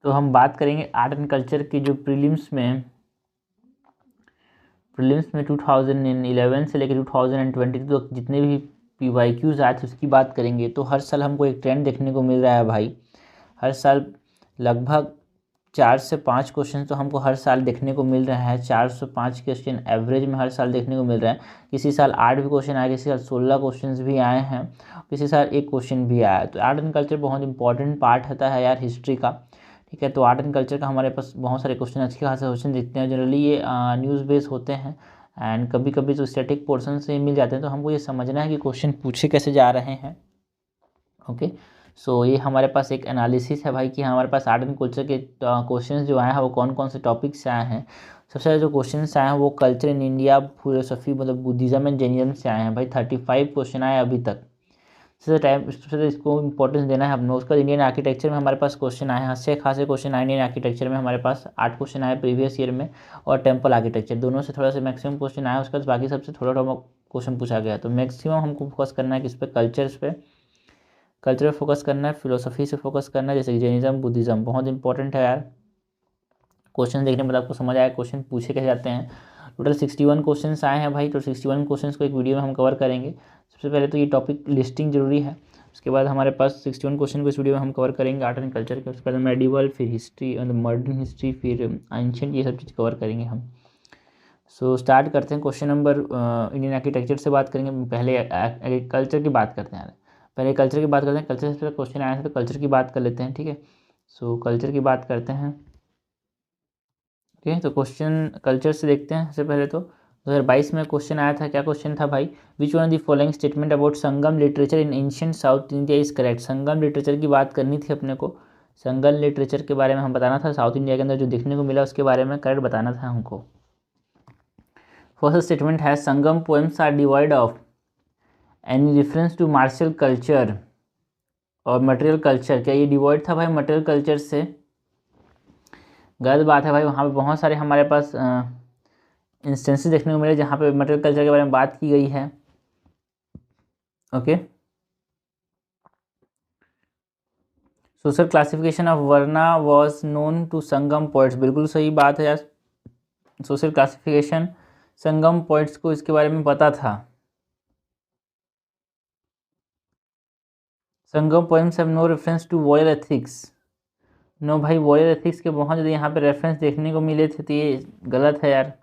तो हम बात करेंगे आर्ट एंड कल्चर की जो प्रीलिम्स में 2011 से लेकर 2022 तक जितने भी PYQs आए थे उसकी बात करेंगे। तो हर साल हमको एक ट्रेंड देखने को मिल रहा है भाई, हर साल लगभग 4 से 5 क्वेश्चन तो हमको हर साल देखने को मिल रहा है। 4 से 5 क्वेश्चन एवरेज में हर साल देखने को मिल रहा है। किसी साल 8 भी क्वेश्चन आए, किसी साल 16 क्वेश्चन भी आए हैं, किसी साल 1 क्वेश्चन भी आया है। तो आर्ट एंड कल्चर बहुत इंपॉर्टेंट पार्ट होता है यार हिस्ट्री का, ठीक है। तो आर्ट एंड कल्चर का हमारे पास बहुत सारे क्वेश्चन, अच्छे खासे क्वेश्चन दिखते हैं। जनरली ये न्यूज़ बेस होते हैं एंड कभी कभी तो स्टैटिक पोर्शन से मिल जाते हैं। तो हमको ये समझना है कि क्वेश्चन पूछे कैसे जा रहे हैं। ओके, सो ये हमारे पास एक एनालिसिस है भाई कि हमारे पास आर्ट एंड कल्चर के क्वेश्चंस जो आए हैं वो कौन कौन से टॉपिक से आए हैं। सबसे ज़्यादा जो क्वेश्चंस आए हैं वो कल्चर इन इंडिया, फिलोसफी मतलब बुद्धिज़्म एंड जैनिज्म से आए हैं भाई। 35 क्वेश्चन आए अभी तक। सबसे इसको इंपॉर्टेंस देना है हमने। उसका इंडियन आर्किटेक्चर में हमारे पास क्वेश्चन आए हैं, अच्छे खासे क्वेश्चन आए। इंडियन आर्किटेक्चर में हमारे पास 8 क्वेश्चन आए प्रीवियस ईयर में, और टेम्पल आर्किटेक्चर दोनों से थोड़ा सा मैक्सिमम क्वेश्चन आया। उसके बाद बाकी सबसे थोड़ा थोड़ा क्वेश्चन पूछा गया। तो मैक्सिमम हमको फोकस करना है किस पे, कल्चर्स पे। कल्चर पे फोकस करना है, फिलोसफी से फोकस करना है, जैसे कि जैनिज्म बुद्धिज्म बहुत इंपॉर्टेंट है यार। क्वेश्चन देखने में आपको समझ आया क्वेश्चन पूछे कैसे जाते हैं। टोटल 61 क्वेश्चन आए हैं भाई। तो 61 क्वेश्चन को एक वीडियो में हम कवर करेंगे। सबसे पहले तो ये टॉपिक लिस्टिंग जरूरी है, उसके बाद हमारे पास 61 क्वेश्चन को इस वीडियो में हम कवर करेंगे आर्ट एंड कल्चर के। उसके बाद मेडिवल, फिर हिस्ट्री, मॉडर्न हिस्ट्री, फिर एंशिएंट, ये सब चीज़ कवर करेंगे हम। सो स्टार्ट करते हैं। क्वेश्चन नंबर इंडियन आर्किटेक्चर से बात करेंगे। पहले एग्रीकल्चर की बात करते हैं, पहले कल्चर की बात करते हैं। कल्चर से क्वेश्चन आया था तो कल्चर की बात कर लेते हैं, ठीक है। सो कल्चर की बात करते हैं, ठीक है। तो क्वेश्चन कल्चर से देखते हैं। सबसे पहले तो 2022 में क्वेश्चन आया था। क्या क्वेश्चन था भाई? विच one of the following statement about Sangam literature in ancient south India is correct. Sangam literature की बात करनी थी अपने को। संगम लिटरेचर के बारे में हम बताना था, साउथ इंडिया के अंदर जो देखने को मिला उसके बारे में करेक्ट बताना था हमको। फर्स्ट स्टेटमेंट है Sangam poems are devoid of any reference to martial culture और मटेरियल कल्चर। क्या ये डिवॉइड था भाई मटेरियल कल्चर से? गलत बात है भाई। वहाँ पे बहुत सारे हमारे पास इंस्टेंसेस देखने को मिले जहाँ पे मटेरियल कल्चर के बारे में बात की गई है। Okay, social classification of varna was known to Sangam poets. बिल्कुल सही बात है यार। सोशल क्लासिफिकेशन संगम पोइट्स को इसके बारे में पता था। Sangam poems have no reference to warrior ethics. No भाई, वॉरियर एथिक्स के बहुत ज़्यादा यहाँ पे रेफरेंस देखने को मिले थे, तो ये गलत है यार।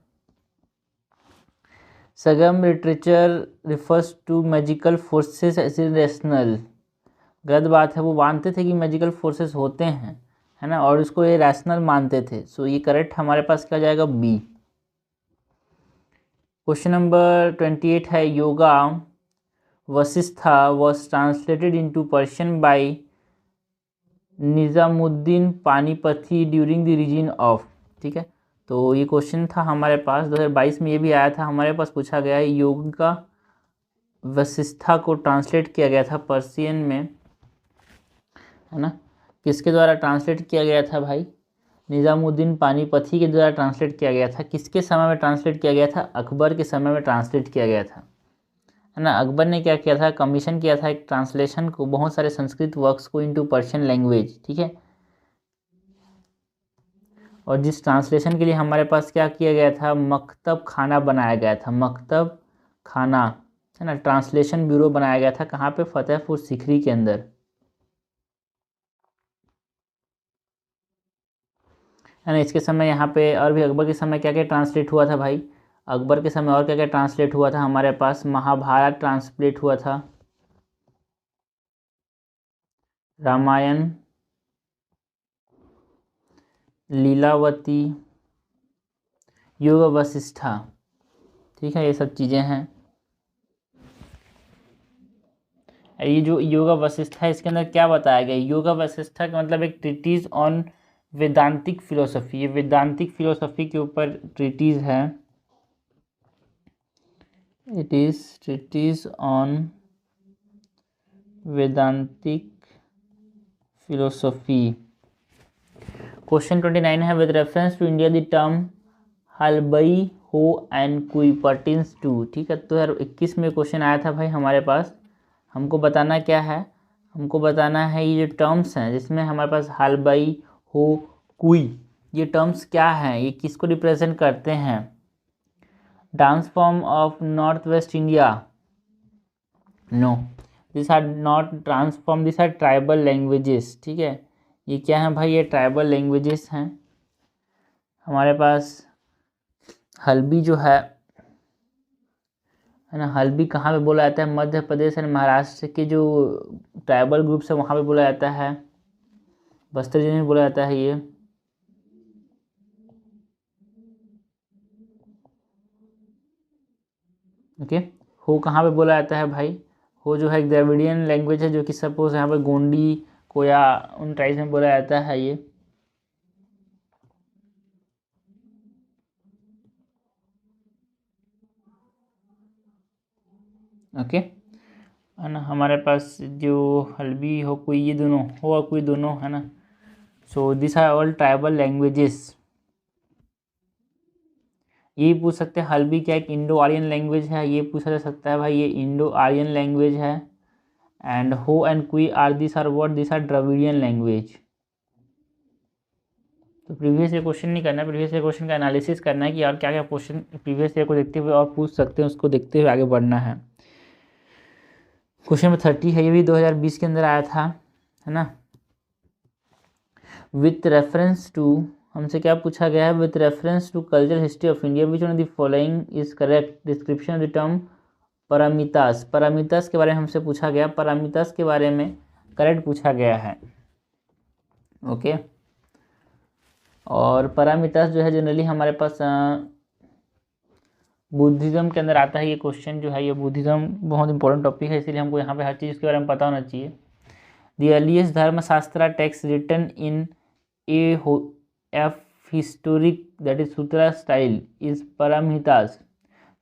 Sangam literature refers to magical forces as irrational. गलत बात है। वो मानते थे कि मैजिकल फोर्सेस होते हैं, है ना, और इसको ये रैशनल मानते थे। सो ये करेक्ट हमारे पास क्या जाएगा? बी। क्वेश्चन नंबर 28 है Yoga Vasishtha was translated into Persian by Nizamuddin Panipati during the reason of, ठीक है। तो ये क्वेश्चन था हमारे पास 2022 में, ये भी आया था हमारे पास, पूछा गया है योगा वशिष्ठा को ट्रांसलेट किया गया था पर्शियन में, है ना। किसके द्वारा ट्रांसलेट किया गया था भाई? निज़ामुद्दीन पानीपथी के द्वारा ट्रांसलेट किया गया था। किसके समय में ट्रांसलेट किया गया था? अकबर के समय में ट्रांसलेट किया गया था, है ना। अकबर ने क्या किया था? कमीशन किया था एक ट्रांसलेशन को, बहुत सारे संस्कृत वर्क्स को इनटू पर्शियन लैंग्वेज, ठीक है। और जिस ट्रांसलेशन के लिए हमारे पास क्या किया गया था? मकतब खाना बनाया गया था। मकतब खाना, है ना, ट्रांसलेशन ब्यूरो बनाया गया था। कहाँ पे? फतेहपुर सीकरी के अंदर, है ना। इसके समय यहाँ पे और भी अकबर के समय क्या क्या ट्रांसलेट हुआ था भाई? अकबर के समय और क्या क्या ट्रांसलेट हुआ था हमारे पास? महाभारत ट्रांसलेट हुआ था, रामायण, लीलावती, योग वशिष्ठा, ठीक है। ये सब चीज़ें हैं। ये जो योगा वशिष्ठा है इसके अंदर क्या बताया गया? योगा वशिष्ठा का मतलब एक ट्रीटीज ऑन वेदांतिक फिलोसफी। ये वेदांतिक फिलोसफी के ऊपर ट्रीटीज है। It is treatise on Vedantic philosophy. Question 29 है with reference to India the term Halbi Ho and कुई पर्टिन्स टू, ठीक है। 2021 में क्वेश्चन आया था भाई हमारे पास। हमको बताना क्या है? हमको बताना है ये जो टर्म्स हैं जिसमें हमारे पास हलबई हो, कुई, ये टर्म्स क्या हैं, ये किसको रिप्रेजेंट करते हैं? Dance form of north west India? No, this are not dance form, this are tribal languages. ठीक है, ये क्या है भाई? ये ट्राइबल लैंग्वेजेस हैं। हमारे पास हल्बी जो है ना, हल्बी कहाँ पे बोला जाता है? मध्य प्रदेश और महाराष्ट्र के जो ट्राइबल ग्रुप्स है वहाँ पे बोला जाता है, बस्तर जिले में बोला जाता है ये। ओके, हो कहाँ पे बोला जाता है भाई? हो जो है एक द्रविडियन लैंग्वेज है, जो कि सपोज यहाँ पे गोंडी, कोया, उन ट्राइब्स में बोला जाता है ये। ओके, है ना, हमारे पास जो हल्बी, हो, कोई, ये दोनों, हो और कोई दोनों, है ना। So this are all tribal languages. ये पूछ सकते हैं हल्बी क्या एक इंडो आर्यन लैंग्वेज है? ये पूछा जा सकता है भाई, ये इंडो आर्यन लैंग्वेज है। And Ho and Kui are this are what? This are Dravidian language. तो प्रीवियस ईयर क्वेश्चन नहीं करना है, प्रीवियस ईयर क्वेश्चन का एनालिसिस करना है कि और क्या क्या क्वेश्चन प्रीवियस ईयर को देखते हुए और पूछ सकते हैं, उसको देखते हुए आगे बढ़ना है। क्वेश्चन नंबर 30 है, ये भी 2020 के अंदर आया था, है ना। विथ रेफरेंस टू, हमसे क्या पूछा गया है? With reference to cultural history of India which one of the following is correct description of the term paramitas? Paramitas के बारे में हमसे पूछा गया, पारामितास के बारे में करेक्ट पूछा गया है। ओके, और पारामितास जो है जनरली हमारे पास बुद्धिज़्म के अंदर आता है। ये क्वेश्चन जो है, ये बुद्धिज़्म बहुत इंपॉर्टेंट टॉपिक है, इसलिए हमको यहाँ पे हर चीज़ के बारे में पता होना चाहिए। The earliest Dharmashastra text written in aphoristic that is sutra style is paramitas,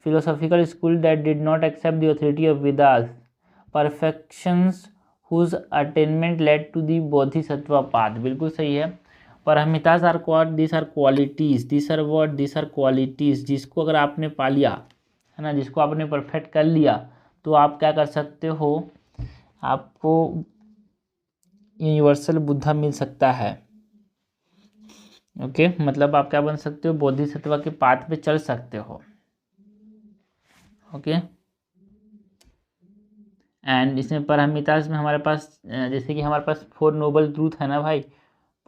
philosophical school that did not accept the authority of Vedas, perfections whose attainment led to the bodhisattva path। बिल्कुल सही है। Paramitas are what, this are qualities, this are what? This are qualities, जिसको अगर आपने पा लिया, है ना, जिसको आपने परफेक्ट कर लिया, तो आप क्या कर सकते हो? आपको यूनिवर्सल बुद्धा मिल सकता है। ओके, मतलब आप क्या बन सकते हो? बोधिसत्व के पाथ पे चल सकते हो। ओके, एंड इसमें पारमितास में हमारे पास जैसे कि हमारे पास 4 नोबल ट्रूथ है ना भाई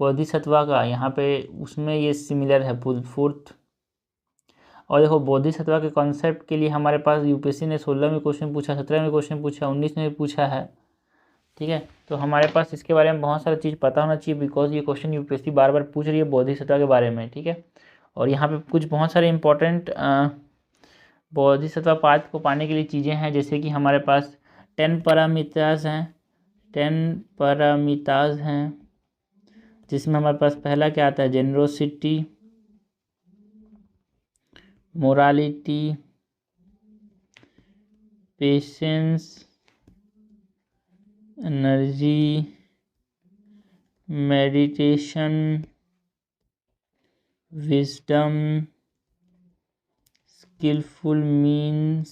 बोधिसत्वा का, यहाँ पे उसमें ये सिमिलर है 4th। और देखो बोधिसत्वा के कॉन्सेप्ट के लिए हमारे पास यूपीएससी ने 16 में क्वेश्चन पूछा, 17 में क्वेश्चन पूछा, 19 में भी पूछा है। ठीक है, तो हमारे पास इसके बारे में बहुत सारी चीज़ पता होना चाहिए, बिकॉज ये क्वेश्चन यूपीएससी बार बार पूछ रही है बोधिसत्वा के बारे में। ठीक है, और यहाँ पे कुछ बहुत सारे इंपॉर्टेंट बोधिसत्वा पाथ को पाने के लिए चीज़ें हैं, जैसे कि हमारे पास 10 पैरामीटर्स हैं, 10 पैरामीटर्स हैं, जिसमें हमारे पास पहला क्या आता है? Generosity, morality, patience, energy, meditation, wisdom, skilful means,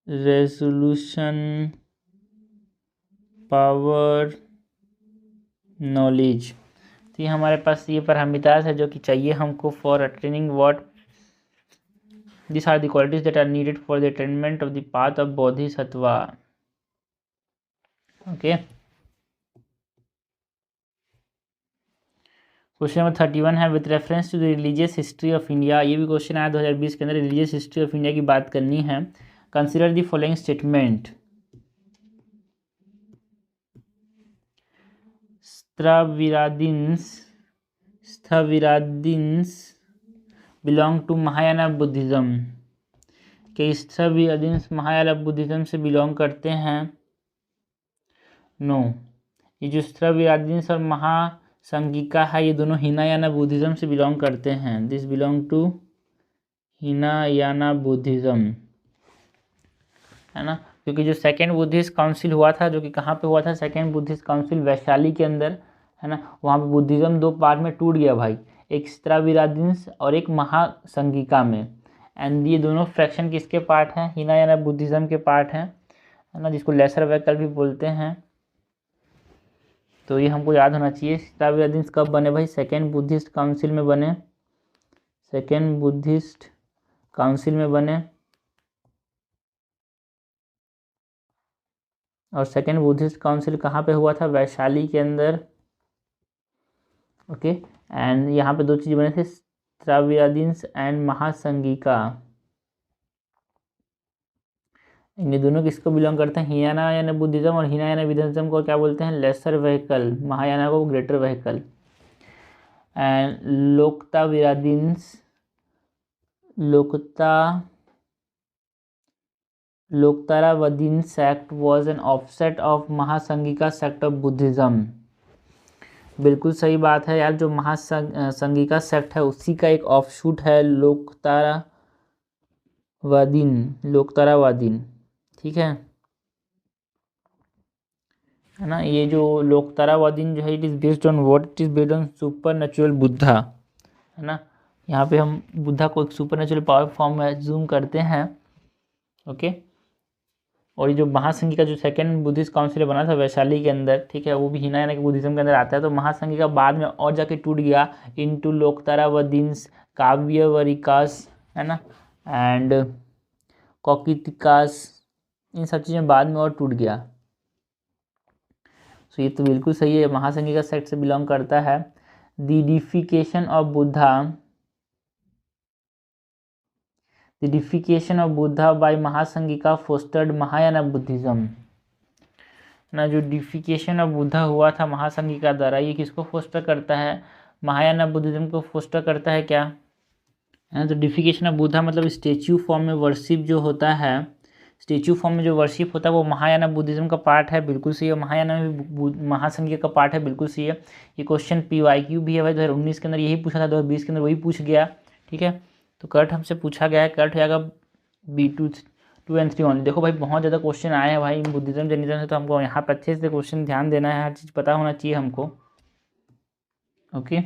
resolution, power, knowledge. तो ये हमारे पास ये पैरामीटर्स है जो कि चाहिए हमको for attaining what? This are the qualities that are needed for the attainment of the path of Bodhisattva. Okay, question number 31 है, with reference to the religious history of India. ये भी क्वेश्चन आया 2020 के अंदर, रिलीजियस हिस्ट्री ऑफ इंडिया की बात करनी है। Consider the following statement. Sthaviravadins belong to Mahayana Buddhism. के स्थविरादिन्स महायाना बुद्धिज्म से बिलोंग करते हैं? नो, ये जो स्थविरादिन्स और महासंगिका है, ये दोनों हीनायाना बुद्धिज्म से बिलोंग करते हैं। दिस बिलोंग टू हीनायाना बुद्धिज्म, है ना, क्योंकि जो सेकेंड बुद्धिस्ट काउंसिल हुआ था, जो कि कहाँ पे हुआ था? सेकेंड बुद्धिस्ट काउंसिल वैशाली के अंदर, है ना, वहाँ पे बुद्धिज्म 2 पार्ट में टूट गया भाई, एक स्थविरादिन्स और एक महासंगिका में। एंड ये दोनों फ्रैक्शन किसके पार्ट हैं? हीनायाना बुद्धिज्म के पार्ट हैं, है ना, जिसको लेसर वैकल भी बोलते हैं। तो ये हमको याद होना चाहिए। सीताविरादीन कब बने भाई? सेकेंड बुद्धिस्ट काउंसिल में बने, सेकेंड बुद्धिस्ट काउंसिल में बने। और सेकेंड बुद्धिस्ट काउंसिल कहाँ पे हुआ था? वैशाली के अंदर। ओके, एंड यहाँ पे दो चीज़ बने थे, सीताविरादीन एंड महासंगिका। इन दोनों किसको बिलोंग करते हैं? हीनायाना बुद्धिज्म और हीनायाना बुद्धिज्म को क्या बोलते हैं? लेसर व्हीकल, महायाना को greater vehicle. And Lokottaravadin sect was an offshoot of Mahasanghika sect of Buddhism. बिल्कुल सही बात है यार, जो महासंगिका सेक्ट है उसी का एक ऑफशूट है लोकतारावादीन। ठीक है ना? ये जो लोकतारावादीन जो है, it is based on what? It is based on super natural Buddha, है ना? यहाँ पे हम बुद्धा को एक सुपर नेचुरल पावर फॉर्म में जूम करते हैं। ओके, और ये जो महासंघी का जो सेकेंड बुद्धिस्ट काउंसिल बना था वैशाली के अंदर, ठीक है, वो भी हीनायाना के बुद्धिज्म के अंदर आता है। तो महासंघी का बाद में और जाके टूट गया इनटू लोकतारावादीन्स, काव्यवरिकास, है ना, एंड कौकितिकास, इन सब चीज़ें बाद में और टूट गया। तो ये तो बिल्कुल सही है, महासंघी का सेक्ट से बिलोंग करता है। The deification of Buddha by Mahasanghika fostered Mahayana Buddhism. ना, जो डिफिकेशन ऑफ बुद्धा हुआ था महासंघिका द्वारा, ये किसको फोस्टर करता है? महायाना बुद्धिज्म को फोस्टर करता है क्या? है ना? तो डिफिकेशन ऑफ बुद्धा मतलब स्टेच्यू फॉर्म में वर्शिप जो होता है, स्टेच्यू फॉर्म में जो वर्शिप होता है वो महायाना बुद्धिज्म का पार्ट है, बिल्कुल सही है। महायाना में महासंघिका का पार्ट है, बिल्कुल सही है। ये क्वेश्चन PYQ भी है भाई, 2019 के अंदर यही पूछा था, 2020 के अंदर वही पूछ गया। ठीक है, तो करेक्ट हमसे पूछा गया है, करेक्ट हो जाएगा B2 2 and 3 ओनली। देखो भाई बहुत ज़्यादा क्वेश्चन आए हैं भाई बुद्धिज्म जर्नलिज्म से, तो हमको यहाँ पर अच्छे से क्वेश्चन ध्यान देना है, हर चीज़ पता होना चाहिए हमको। ओके,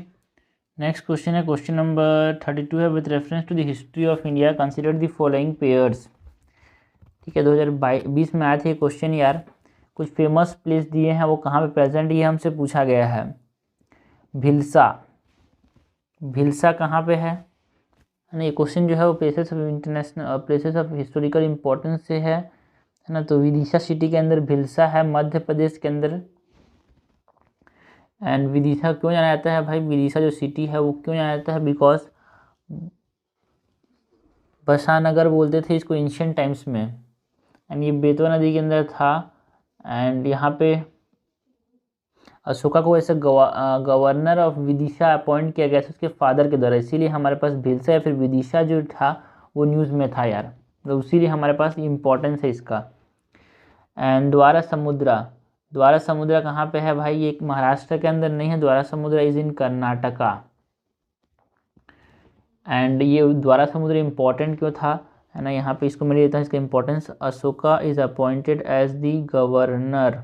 नेक्स्ट क्वेश्चन है क्वेश्चन नंबर 32 है, with reference to the history of India consider the following pairs. ठीक है, 2020 में आए थे क्वेश्चन यार। कुछ फेमस प्लेस दिए हैं, वो कहाँ पे प्रेजेंट, ये हमसे पूछा गया है। भिलसा कहाँ पे है ना? ये क्वेश्चन जो है वो प्लेसेस ऑफ हिस्टोरिकल इम्पोर्टेंस से है ना? तो विदिशा सिटी के अंदर भिलसा है, मध्य प्रदेश के अंदर। एंड विदिशा क्यों जाना जाता है भाई? विदिशा जो सिटी है वो क्यों जाना जाता है? बिकॉज बसानगर बोलते थे इसको एंशिएंट टाइम्स में, एंड ये बेतवा नदी के अंदर था। एंड यहाँ पे अशोका को ऐसे गवर्नर ऑफ विदिशा अपॉइंट किया गया था उसके फादर के द्वारा, इसीलिए हमारे पास भिलसा या फिर विदिशा जो था वो न्यूज़ में था यार, तो इसीलिए हमारे पास इम्पोर्टेंस है इसका। एंड द्वारा समुद्रा कहाँ पे है भाई? ये एक महाराष्ट्र के अंदर नहीं है, द्वारा समुद्रा इज इन कर्नाटका। एंड ये द्वारा समुद्र इम्पोर्टेंट क्यों था, है ना? यहाँ पे इसको मैं देता हूँ इसका importance. Ashoka is appointed as the governor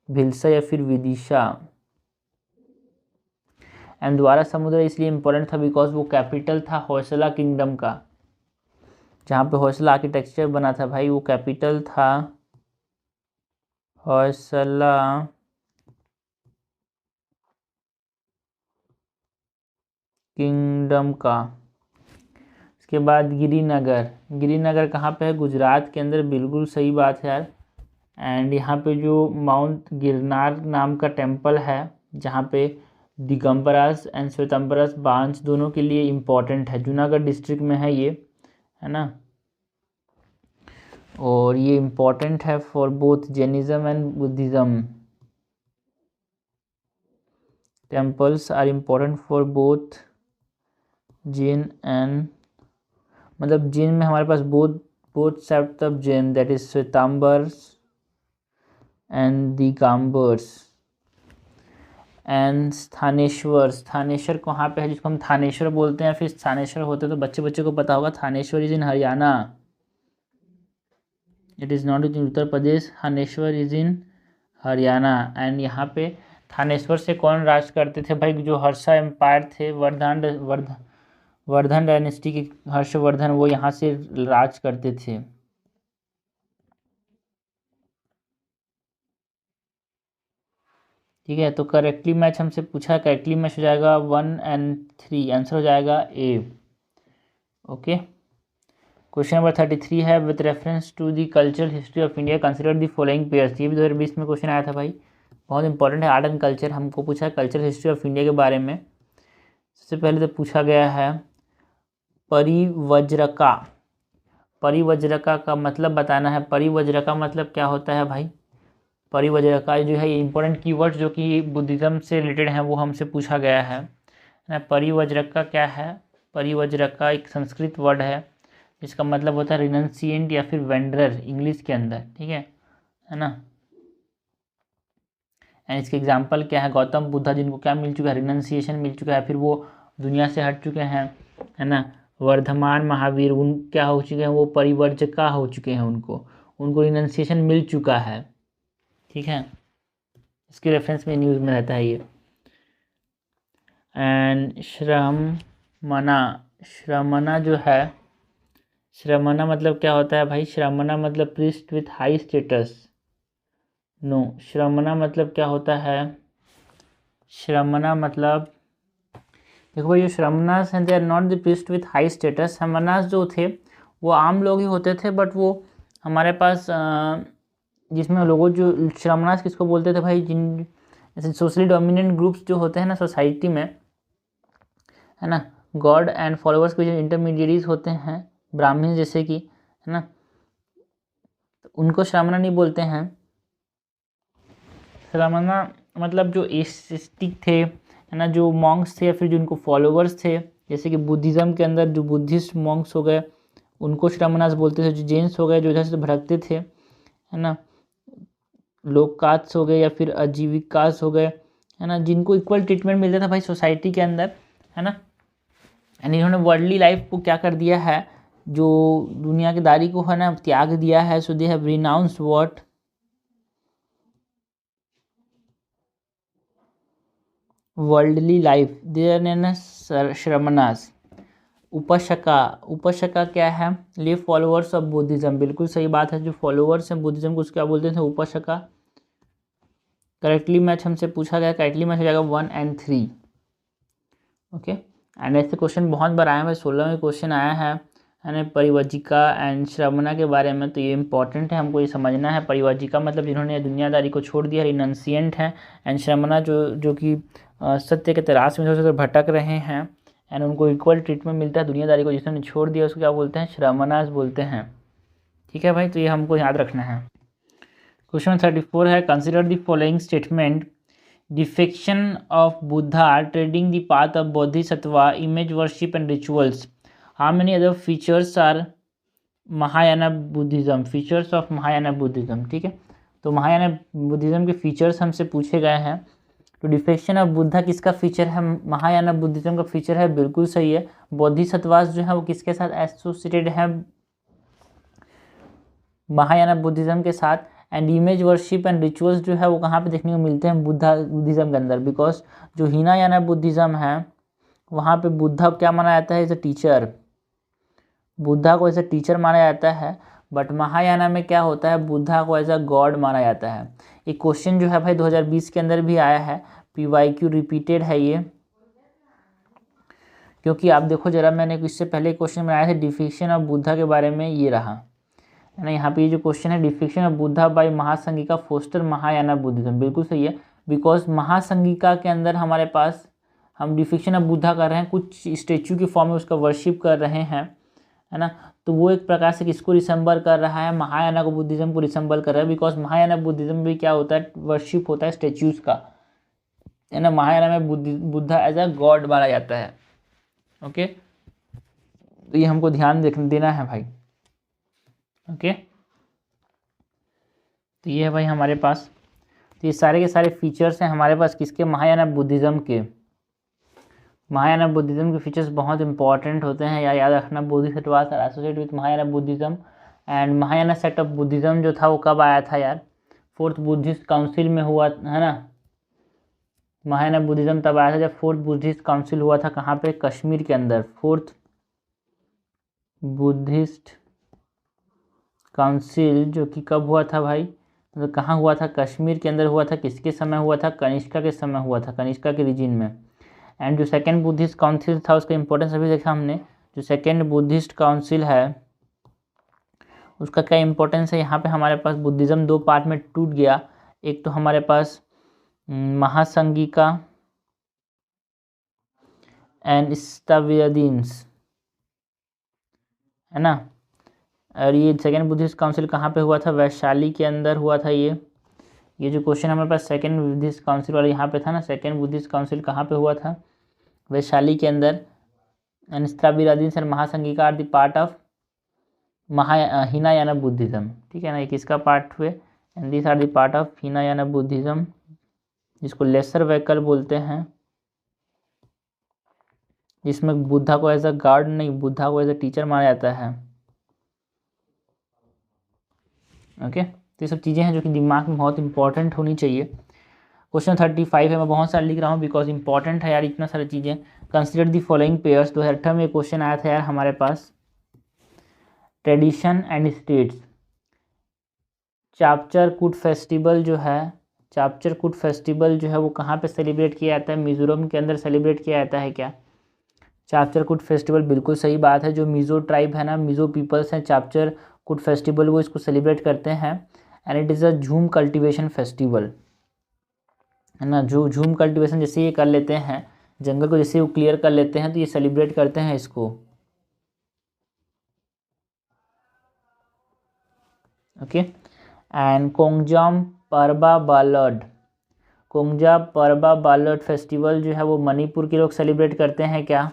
Bhilsa या फिर विदिशा। एंड द्वारा समुद्र इसलिए इम्पोर्टेंट था बिकॉज वो कैपिटल था होयसला किंगडम का, जहाँ पे होयसला आर्किटेक्चर बना था भाई, वो कैपिटल था होयसला किंगडम का। इसके बाद गिरिनगर कहाँ पे है? गुजरात के अंदर, बिल्कुल सही बात है यार। एंड यहाँ पे जो माउंट गिरनार नाम का टेम्पल है, जहाँ पे दिगंबरास एंड श्वेतंबरस बांस दोनों के लिए इम्पोर्टेंट है, जूनागढ़ डिस्ट्रिक्ट में है ये, है ना? और ये इम्पोर्टेंट है for both Jainism and Buddhism. Temples are important for both Jain and, मतलब जैन में हमारे पास both sect of Jain, that is Shvetambaras and Digambaras. And Thaneshwar कहाँ पे है, जिसको हम थानेश्वर बोलते हैं, फिर थानेश्वर होते, तो बच्चे को पता होगा, Thaneshwar is in Haryana, it is not in Uttar Pradesh, Thaneshwar is in Haryana. And यहाँ पे थानेश्वर से कौन राज करते थे भाई? जो हर्षा एम्पायर थे, वर्धन डायनेस्टी के हर्षवर्धन, वो यहाँ से राज करते थे। ठीक है। तो करेक्टली मैच हमसे पूछा, करेक्टली मैच हो जाएगा 1 और 3, आंसर हो जाएगा ए। ओके, क्वेश्चन नंबर 33 है, with reference to the cultural history of India consider the following pairs. ये भी 2020 में क्वेश्चन आया था भाई, बहुत इंपॉर्टेंट है। आर्ट एंड कल्चर हमको पूछा है कल्चरल हिस्ट्री ऑफ इंडिया के बारे में। सबसे पहले तो पूछा गया है परिवज्रका। परिवज्रका का मतलब बताना है। परिवज्रका मतलब क्या होता है भाई? परिवज्रका जो है ये इंपॉर्टेंट कीवर्ड जो कि बुद्धिज्म से रिलेटेड हैं वो हमसे पूछा गया है ना। परिवज्रका क्या है? परिवज्रका एक संस्कृत वर्ड है जिसका मतलब होता है रिनंसिएंट या फिर वेंडरर इंग्लिश के अंदर, ठीक है ना। एंड इसके एग्जाम्पल क्या है? गौतम बुद्धा, जिनको क्या मिल चुका है? रिनंसिएशन मिल चुका है, फिर वो दुनिया से हट चुके हैं, है ना। वर्धमान महावीर, उन क्या हो चुके हैं? वो परिवर्जका हो चुके हैं, उनको रिनंसिएशन मिल चुका है, ठीक है। इसके रेफरेंस में न्यूज़ में रहता है ये। एंड श्रमणा, श्रमणा जो है, श्रमणा मतलब क्या होता है भाई? श्रमणा मतलब priest with high status. No, shramana मतलब क्या होता है? श्रमणा मतलब देखो भाई, जो श्रमणास हैं they are not the priest with high status. Shramanas जो थे वो आम लोग ही होते थे, बट वो हमारे पास जिसमें लोगों जो श्रमणास किसको बोलते थे भाई? जिन ऐसे सोशली डोमिनेंट ग्रुप्स जो होते हैं ना सोसाइटी में, है ना, गॉड एंड फॉलोअर्स के जो इंटरमीडिएरीज होते हैं, ब्राह्मण जैसे कि, है ना, तो उनको श्रमणा नहीं बोलते हैं। श्रमणा मतलब जो एस्टिक थे, है ना, जो मॉन्क्स थे या फिर जो उनको फॉलोअर्स थे, जैसे कि बुद्धिज़्म के अंदर जो बुद्धिस्ट मॉन्क्स हो गए उनको श्रमणास बोलते थे। जो जैन्स हो गए जो इधर से भटकते थे, है ना, लोककास्ट हो गए या फिर आजीविकास हो गए, है ना, जिनको इक्वल ट्रीटमेंट मिलता था भाई सोसाइटी के अंदर, है ना। एंड इन्होंने वर्ल्डली लाइफ को क्या कर दिया है? जो दुनियादारी को, है ना, त्याग दिया है। So they have renounced what? Worldly life, they are shramanas. Upasaka, upasaka क्या है? लिए फॉलोअर्स ऑफ बुद्धिज्म, बिल्कुल सही बात है। जो फॉलोअर्स हैं बुद्धिज्म को क्या बोलते थे? उपशका। करेक्टली मैच हमसे पूछा गया, करेक्टली मैच हो जाएगा 1 और 3। ओके, एंड ऐसे क्वेश्चन बहुत बार आए हैं भाई, 16 में क्वेश्चन आया है ना, परिवजिका एंड श्रमणा के बारे में। तो ये इंपॉर्टेंट है, हमको ये समझना है। परिवजिका मतलब जिन्होंने दुनियादारी को छोड़ दिया, रिनंसिएंट है। एंड श्रमणा जो कि सत्य के तलाश में थोड़ा भटक रहे हैं, एंड उनको इक्वल ट्रीटमेंट मिलता है। दुनियादारी को जिसने छोड़ दिया उसको क्या बोलते हैं? श्रमणास बोलते हैं, ठीक है भाई। तो ये हमको याद रखना है। क्वेश्चन 34 है, consider the following statement, deification of Buddha treading the path of Bodhisattva, image worship and rituals, how many other features are Mahayana Buddhism, features of Mahayana Buddhism, ठीक है। तो महायाना बुद्धिज्म के फीचर्स हमसे पूछे गए हैं। तो डिफेक्शन ऑफ बुद्धा किसका फीचर है? महायाना बुद्धिज्म का फीचर है, बिल्कुल सही है। बोधिसत्वास जो है वो किसके साथ एसोसिएटेड है? महायाना बुद्धिज्म के साथ। And image worship and rituals जो है वो कहाँ पे देखने को मिलते हैं? बुद्धिज्म के अंदर। बिकॉज जो हीनायाना बुद्धिज्म है वहाँ पे बुद्धा क्या माना जाता है? एज अ टीचर, बुद्धा को एज अ टीचर माना जाता है। बट महायाना में क्या होता है? बुद्धा को एज अ गॉड माना जाता है। एक क्वेश्चन जो है भाई 2020 के अंदर भी आया है, PYQ रिपीटेड है ये, क्योंकि आप देखो जरा, मैंने इससे पहले क्वेश्चन बनाया था डिफिक्शन ऑफ बुद्धा के बारे में, ये रहा है ना। यहाँ पे ये जो क्वेश्चन है, deification of Buddha by Mahasanghika foster Mahayana Buddhism, बिल्कुल सही है। बिकॉज महासंगिका के अंदर हमारे पास हम डिफिक्शन ऑफ बुद्धा कर रहे हैं, कुछ स्टेचू की फॉर्म में उसका वर्शिप कर रहे हैं, है ना। तो वो एक प्रकार से किसको रिसेंबल कर रहा है? महायाना को, बुद्धिज्म को रिसेंबल कर रहा है। बिकॉज महायाना बुद्धिज्म भी क्या होता है? वर्शिप होता है स्टेच्यूज का, है ना। महायाना में बुद्धा एज अ गॉड माना जाता है। ओके, तो ये हमको ध्यान देना है भाई। ओके, तो ये है भाई हमारे पास, तो ये सारे के सारे फीचर्स हैं हमारे पास किसके? महायाना बुद्धिज्म के। महायाना बुद्धिज्म के फीचर्स बहुत इंपॉर्टेंट होते हैं, या याद रखना। Bodhisattvas are associated with Mahayana Buddhism. And Mahayana sect of Buddhism जो था वो कब आया था यार? 4th बुद्धिस्ट काउंसिल में हुआ, है ना। महायाना बुद्धिज्म तब आया था जब 4th बुद्धिस्ट काउंसिल हुआ था, कहाँ पे? कश्मीर के अंदर। 4th बुद्धिस्ट काउंसिल जो कि कब हुआ था भाई? तो कहाँ हुआ था? कश्मीर के अंदर हुआ था। किसके समय हुआ था? कनिष्का के समय हुआ था, कनिष्का के रीजन में। एंड जो सेकेंड बुद्धिस्ट काउंसिल था उसका इंपॉर्टेंस अभी देखा हमने। जो सेकेंड बुद्धिस्ट काउंसिल है उसका क्या इंपॉर्टेंस है? यहाँ पे हमारे पास बुद्धिज़्म दो पार्ट में टूट गया। एक तो हमारे पास महासंगिका एंड स्टावियदीन्स, है ना। और ये सेकेंड बुद्धिस्ट काउंसिल कहाँ पे हुआ था? वैशाली के अंदर हुआ था। ये जो क्वेश्चन हमारे पास सेकेंड बुद्धिस्ट काउंसिल वाला यहाँ पे था ना, सेकेंड बुद्धिस्ट काउंसिल कहाँ पे हुआ था? वैशाली के अंदर। And Sthaviravadins and Mahasanghika are the part of Hinayana Buddhism, ठीक है ना। ये किसका पार्ट हुए? And this are the part of Hinayana Buddhism, जिसको लेसर व्हीकल बोलते हैं, जिसमें बुद्धा को एज अ गार्ड नहीं, बुद्धा को एज अ टीचर माना जाता है। ओके, तो ये सब चीज़ें हैं जो कि दिमाग में बहुत इंपॉर्टेंट होनी चाहिए। क्वेश्चन 35 है, मैं बहुत सारे लिख रहा हूँ बिकॉज इंपॉर्टेंट है यार, इतना सारी चीज़ें। Consider the following pairs. 2018 में क्वेश्चन आया था यार हमारे पास। Tradition and states. Chapchar Kut festival जो है, चापचर कूट फेस्टिवल जो है वो कहाँ पे सेलिब्रेट किया जाता है? मिजोरम के अंदर सेलिब्रेट किया जाता है क्या? चापचर कूट फेस्टिवल, बिल्कुल सही बात है। जो मिजो ट्राइब है ना, मिजो पीपल्स हैं, चापचर कूट फेस्टिवल वो इसको सेलिब्रेट करते हैं। एंड इट इज़ अ झूम कल्टीवेशन फेस्टिवल, है ना। जो झूम कल्टीवेशन जैसे ये कर लेते हैं, जंगल को जैसे वो क्लियर कर लेते हैं, तो ये सेलिब्रेट करते हैं इसको। Okay. And कोंगजाम Parba बालड, कोंगजा Parba बालड festival जो है वो मणिपुर के लोग सेलिब्रेट करते हैं क्या?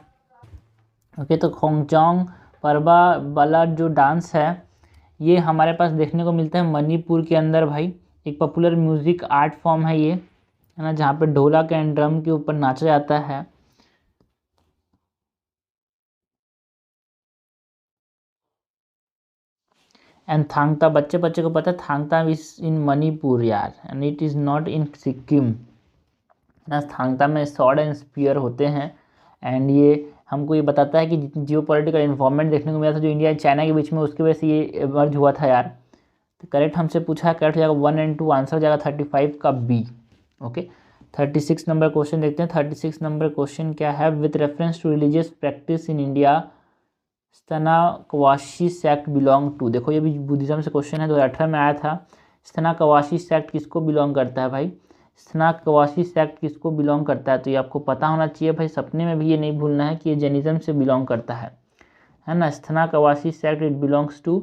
ओके, तो खोंगजांग परबा बालड जो डांस है ये हमारे पास देखने को मिलता है मणिपुर के अंदर भाई। एक पॉपुलर म्यूजिक आर्ट फॉर्म है ये, है ना, जहाँ पे ढोलक एंड ड्रम के ऊपर नाचा जाता है। एंड थांगता, बच्चे बच्चे को पता है थांगता इज इन मणिपुर यार, एंड इट इज़ नॉट इन सिक्किम ना। थांगता में स्वॉर्ड एंड स्पीयर होते हैं। एंड ये हमको ये बताता है कि जियो पॉलिटिकल इन्फॉर्मेंट देखने को मिला था जो इंडिया एंड चाइना के बीच में, उसकी वजह से ये इमर्ज हुआ था यार। तो करेक्ट हमसे पूछा है, करेक्ट हो जाएगा 1 और 2, आंसर हो जाएगा 35 का बी। ओके, 36 नंबर क्वेश्चन देखते हैं। 36 नंबर क्वेश्चन क्या है? With reference to religious practice in India Sthanakvasi sect belong to. देखो ये भी बुद्धिज्म से क्वेश्चन है, 2018 में आया था। स्तनाकवाशी सेक्ट किसको बिलोंग करता है भाई? स्तनाकवाशी सेक्ट किसको बिलोंग करता है? तो ये आपको पता होना चाहिए भाई, सपने में भी ये नहीं भूलना है कि ये जैनिज्म से बिलोंग करता है ना। Sthanakvasi sect it belongs to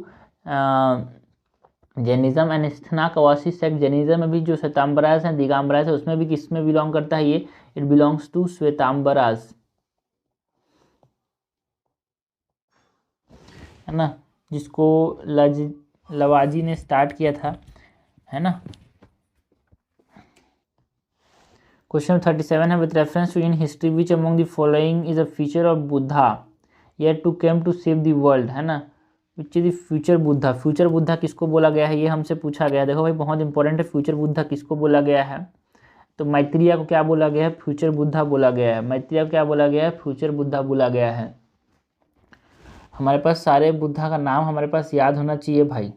Jainism. And Sthanakvasi sect Jainism में भी जो श्वेतांबराज हैं, दिगंबराज है, उसमें भी किस में बिलोंग करता है ये? इट बिलोंग्स टू श्वेतांबराज, है ना, जिसको लवाजी ने स्टार्ट किया था, है ना। क्वेश्चन 37 है, with reference to in history which among the following is a feature of Buddha yet to came to save the world, है ना। Which is the future Buddha, future Buddha किसको बोला गया है? ये हमसे पूछा गया है। देखो भाई बहुत इंपॉर्टेंट है, फ्यूचर बुद्धा किसको बोला गया है? तो मैत्रेय को क्या बोला गया है? फ्यूचर बुद्धा बोला गया है। मैत्रेय को क्या बोला गया है? फ्यूचर बुद्धा बोला गया है। हमारे पास सारे बुद्धा का नाम हमारे पास याद होना चाहिए भाई।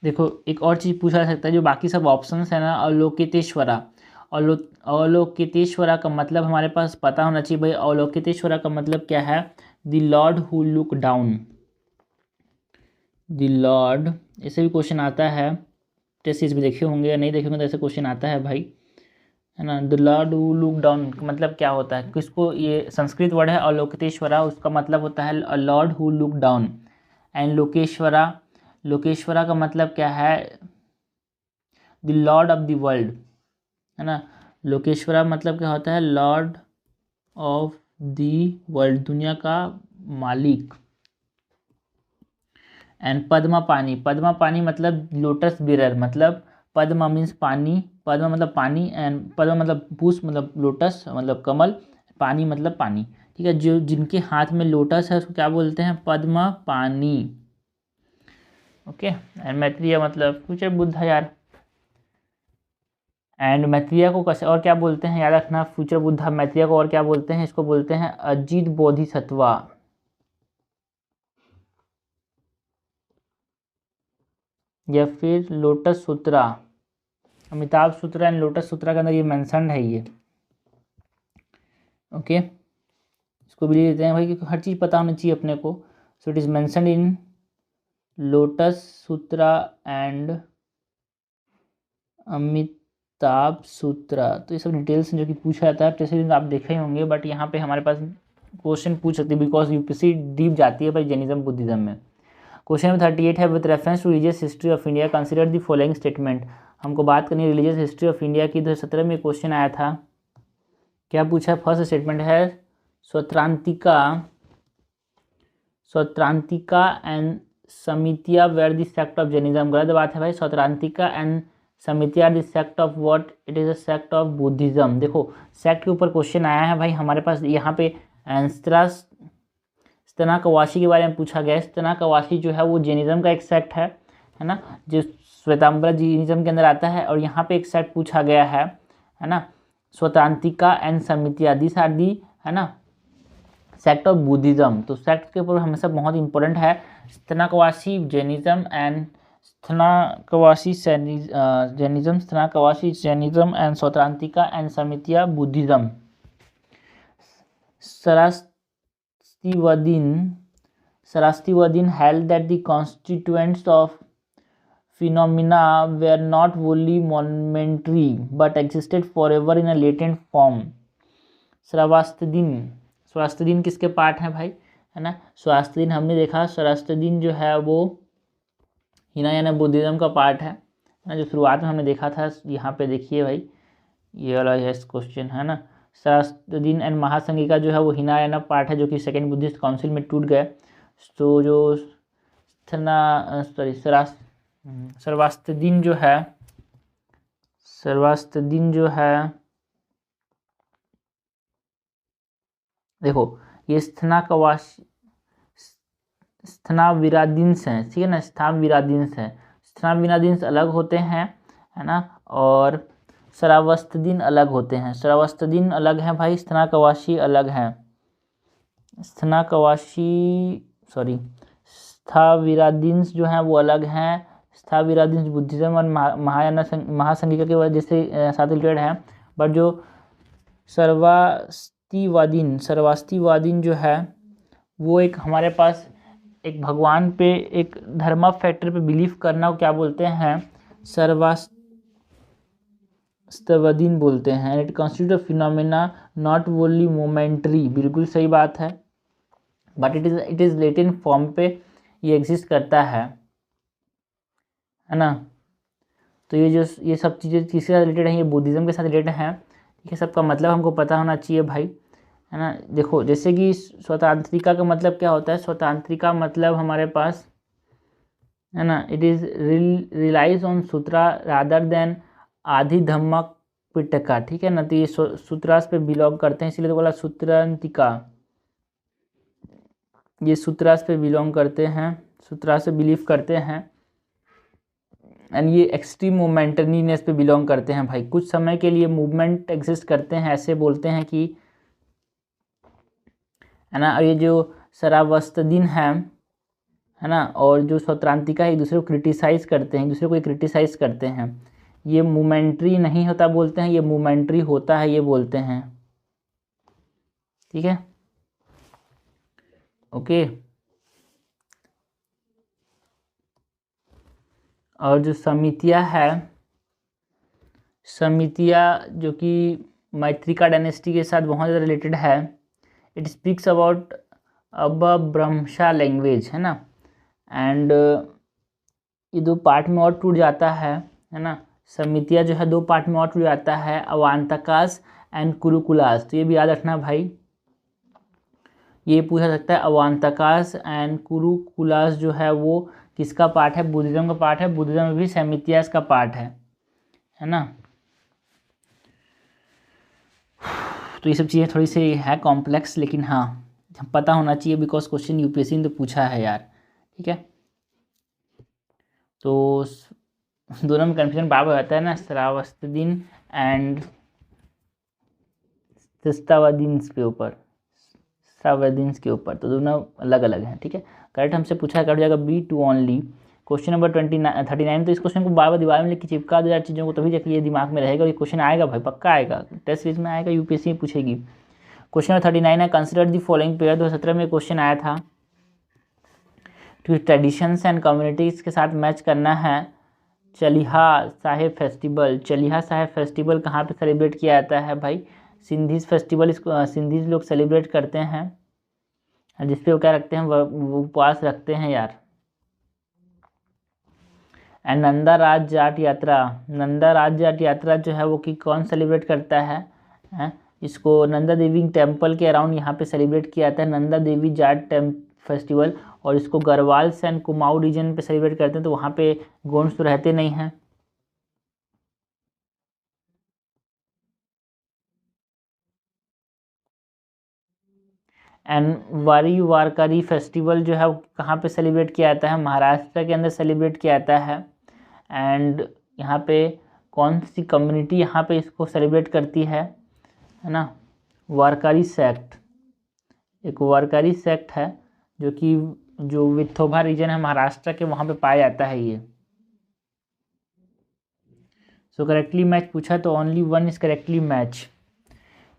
देखो एक और चीज़ पूछा जा सकता है, जो बाकी सब ऑप्शंस है ना, अवलोकितेश्वरा। अवलोकितेश्वरा का मतलब हमारे पास पता होना चाहिए भाई। अवलोकितेश्वरा का मतलब क्या है? The Lord who look down, the Lord. ऐसे भी क्वेश्चन आता है, टेस्ट सीरीज भी देखे होंगे या नहीं देखे होंगे तो ऐसे क्वेश्चन आता है भाई, है ना। The Lord who look down का मतलब क्या होता है? किसको, ये संस्कृत वर्ड है अवलोकितेश्वरा, उसका मतलब होता है a lord who look down. And Lokeshvara, Lokeshvara का मतलब क्या है? The lord of the world, है ना। लोकेश्वरा मतलब क्या होता है? लॉर्ड ऑफ द वर्ल्ड, दुनिया का मालिक। एंड पद्मा पानी, पद्मा पानी मतलब लोटस बिरर, मतलब पद्मा मीन्स पानी, पद्मा मतलब पानी, एंड पद्मा मतलब पुष्प, मतलब लोटस मतलब कमल, पानी मतलब पानी, ठीक है। जो जिनके हाथ में लोटस है उसको क्या बोलते हैं? पद्मा पानी। ओके, एंड मैत्रेय मतलब फ्यूचर बुद्धा यार। एंड मैत्रेय को कैसे और क्या बोलते हैं याद रखना, फ्यूचर बुद्धा मैत्रेय को और क्या बोलते हैं? इसको बोलते हैं अजित बोधिसत्वा, या फिर Lotus sutra, Amitabha sutra and Lotus sutra के अंदर ये मेंशन्ड है ये। ओके, इसको भी ले लेते हैं भाई, क्योंकि हर चीज़ पता होनी चाहिए अपने को। So it is mentioned in Lotus sutra and Amitabha sutra. तो ये सब डिटेल्स जो कि पूछा जाता है जैसे आप देखे ही होंगे, बट यहाँ पे हमारे पास क्वेश्चन पूछ सकते हैं बिकॉज यूपीएससी डीप जाती है भाई जैनिज्म बुद्धिज्म में। क्वेश्चन नंबर 38 है, with reference to religious history of India consider the following statement. हमको बात करनी है रिलीजियस हिस्ट्री ऑफ इंडिया की। 2017 में क्वेश्चन आया था, क्या पूछा? फर्स्ट स्टेटमेंट है Svatantrika and Sammitiya were the sect of Jainism. गलत बात है भाई, Svatantrika and Sammitiya the sect of what? It is a sect of Buddhism. देखो सेक्ट के ऊपर क्वेश्चन आया है भाई हमारे पास, यहाँ पे स्तनाकवासी के बारे में पूछा गया है। स्तनाकवासी जो है वो जैनिज्म का एक सेक्ट है ना, जो श्वेतांबरा जैनिज्म के अंदर आता है। और यहाँ पे एक सेक्ट पूछा गया है ना, Svatantrika and Sammitiya, this are the है ना सेक्ट ऑफ बुद्धिज्म। तो सेक्ट के ऊपर हमेशा बहुत इंपॉर्टेंट है Sthanakvasi Jainism and Jainism and Svatantrika and Sammitiya Buddhism. Sarastivadin held that the constituents of phenomena were not wholly momentary but existed forever in a latent form. श्रावस्तिदीन किसके part हैं भाई? है ना, श्रावस्तिदीन हमने देखा, श्रावस्तिदीन जो है वो हिनायाना बुद्धिज्म का पार्ट है ना, जो शुरुआत में हमने देखा था। यहाँ पे देखिए भाई ये वाला है क्वेश्चन है ना, श्रावस्तिदीन एंड महासंघिका जो है वो हिनायाना पार्ट है, जो कि सेकेंड बुद्धिस्ट काउंसिल में टूट गए। तो जो श्रावस्तिदीन जो है देखो ये स्थानाविरादिन्स हैं, ठीक है ना, स्थानाविरादिन्स अलग होते हैं है ना, और श्रावस्तिदीन अलग होते हैं। श्रावस्तिदीन अलग हैं भाई, स्थानाकवासी अलग हैं। स्थाविरादिन्स जो हैं वो अलग हैं। स्थाविरादिन्स बुद्धिज्म और महायाना महासंघिका के वजह से साथ रिलेटेड हैं। बट जो सर्वास्तिवादीन जो है वो एक हमारे पास एक भगवान पे, एक धर्मा फैक्टर पे बिलीव करना को क्या बोलते हैं? सर्वास्तिवादीन बोलते हैं। It constitute a phenomena not only momentary, बिल्कुल सही बात है, but it is latent form पे ये एग्जिस्ट करता है ना। तो ये सब चीज़ें किसके साथ रिलेटेड हैं? ये बुद्धिज़्म के साथ रिलेटेड हैं। ठीक है, सबका मतलब हमको पता होना चाहिए भाई, है ना। देखो जैसे कि स्वतंत्रिका का मतलब क्या होता है? स्वतंत्रिका मतलब हमारे पास है ना, it is relies on sutra rather than Adi Dhammaka Pitaka. ठीक है ना, तो ये सूत्रास पे बिलोंग करते हैं, इसलिए तो बोला सूत्रांतिका, ये सूत्रास पे बिलोंग करते हैं, सूत्रास से बिलीव करते हैं। एंड ये एक्सट्रीम मोमेंटरीनेस पे बिलोंग करते हैं भाई, कुछ समय के लिए मूवमेंट एग्जिस्ट करते हैं, ऐसे बोलते हैं कि है ना। और ये जो श्रावस्तिदीन है ना, और जो स्वतंत्रिका एक दूसरे को क्रिटिसाइज करते हैं, एक दूसरे को क्रिटिसाइज करते हैं, ये मोमेंट्री नहीं होता बोलते हैं, ये मोमेंट्री होता है ये बोलते हैं। ठीक है, ओके। और जो समितिया है, समितिया जो कि मैत्रिका डायनेस्टी के साथ बहुत ज़्यादा रिलेटेड है। इट स्पीक्स अबाउट ब्रह्मशा लैंग्वेज, है ना। एंड ये दो पार्ट में और टूट जाता है ना। समितिया जो है दो पार्ट में और टूट जाता है, अवांतकास एंड कुरुकुलास। तो ये भी याद रखना भाई, ये पूछा सकता है अवांतकास एंड कुरुकुलास जो है वो किसका पार्ट है? बुद्धिज्म का पार्ट है। बुद्धिज्म में भी समितियास का पार्ट है ना। तो ये सब चीज़ें थोड़ी सी है कॉम्प्लेक्स, लेकिन हाँ पता होना चाहिए बिकॉज क्वेश्चन यूपीएससी ने तो पूछा है यार। ठीक है, तो दोनों में कन्फ्यूजन बार बार आता है ना, श्रावस्तिदीन एंड श्रावस्तिदीन के ऊपर, तो दोनों अलग अलग हैं। ठीक है, करेक्ट हमसे पूछा है, करेक्ट हो जाएगा B2 ओनली। क्वेश्चन नंबर 39, तो इस क्वेश्चन को बार बार दीवार में लिख के चिपका दो यार चीज़ों को, तभी जाके ये दिमाग में रहेगा और ये क्वेश्चन आएगा भाई, पक्का आएगा, टेस्ट सीरीज में आएगा, यूपीएससी पूछेगी। क्वेश्चन नंबर 39 है, कंसिडर दी फॉलोइंग पेयर। 2017 में क्वेश्चन आया था, ट्रेडिशंस एंड कम्युनिटीज़ के साथ मैच करना है। चलिहा साहेब फेस्टिवल, चलिहा साहेब फेस्टिवल कहाँ पे सेलिब्रेट किया जाता है भाई? सिंधीज फेस्टिवल, इसको सिंधीज लोग सेलिब्रेट करते हैं, जिसपे वो क्या रखते हैं, वो उपवास रखते हैं यार। एंड नंदा राज जाट यात्रा, नंदा राज जाट यात्रा जो है वो कि कौन सेलिब्रेट करता है? इसको नंदा देवी टेम्पल के अराउंड यहाँ पे सेलिब्रेट किया जाता है, नंदा देवी जाट फेस्टिवल। और इसको गढ़वाल एंड कुमाऊं रीजन पे सेलिब्रेट करते हैं, तो वहाँ पे गोंड्स तो रहते नहीं हैं। एंड वारकरी फेस्टिवल जो है वो कहाँ पे सेलिब्रेट किया जाता है? महाराष्ट्र के अंदर सेलिब्रेट किया जाता है। एंड यहाँ पे कौन सी कम्युनिटी यहाँ पे इसको सेलिब्रेट करती है ना? वारकरी सेक्ट, एक वारकरी सेक्ट है जो कि जो विथोबा रीजन है महाराष्ट्र के, वहाँ पे पाया जाता है ये। सो करेक्टली मैच पूछा तो only one is correctly match.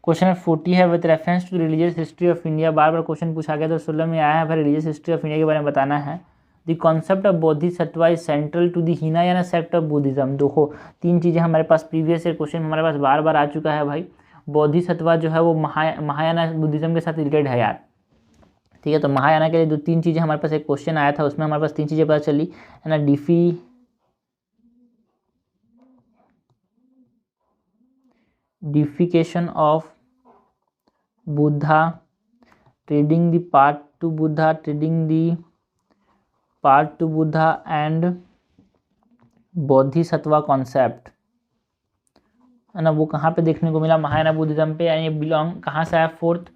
Question number 40 है, with reference to religious history of India. बार बार क्वेश्चन पूछा गया तो 16 में आया है भाई, रिलीजियस हिस्ट्री ऑफ इंडिया के बारे में बताना है। The concept of bodhisattva is central to the Hinayana sect of Buddhism. देखो 3 चीज़ें हमारे पास प्रीवियस ईयर क्वेश्चन हमारे पास बार बार आ चुका है भाई। बोधिसत्व जो है वो महायाना बुद्धिज्म के साथ रिलेटेड है यार, ठीक है। तो महायाना के लिए जो 3 चीज़ें हमारे पास एक क्वेश्चन आया था, उसमें हमारे पास 3 चीज़ें पता चली है ना। Deification of Buddha, treading the path to Buddha, treading the path to Buddha and Bodhisattva concept है ना। वो कहाँ पे देखने को मिला? महायाना बुद्धिज्म पे। ये बिलोंग कहाँ से आया? 4th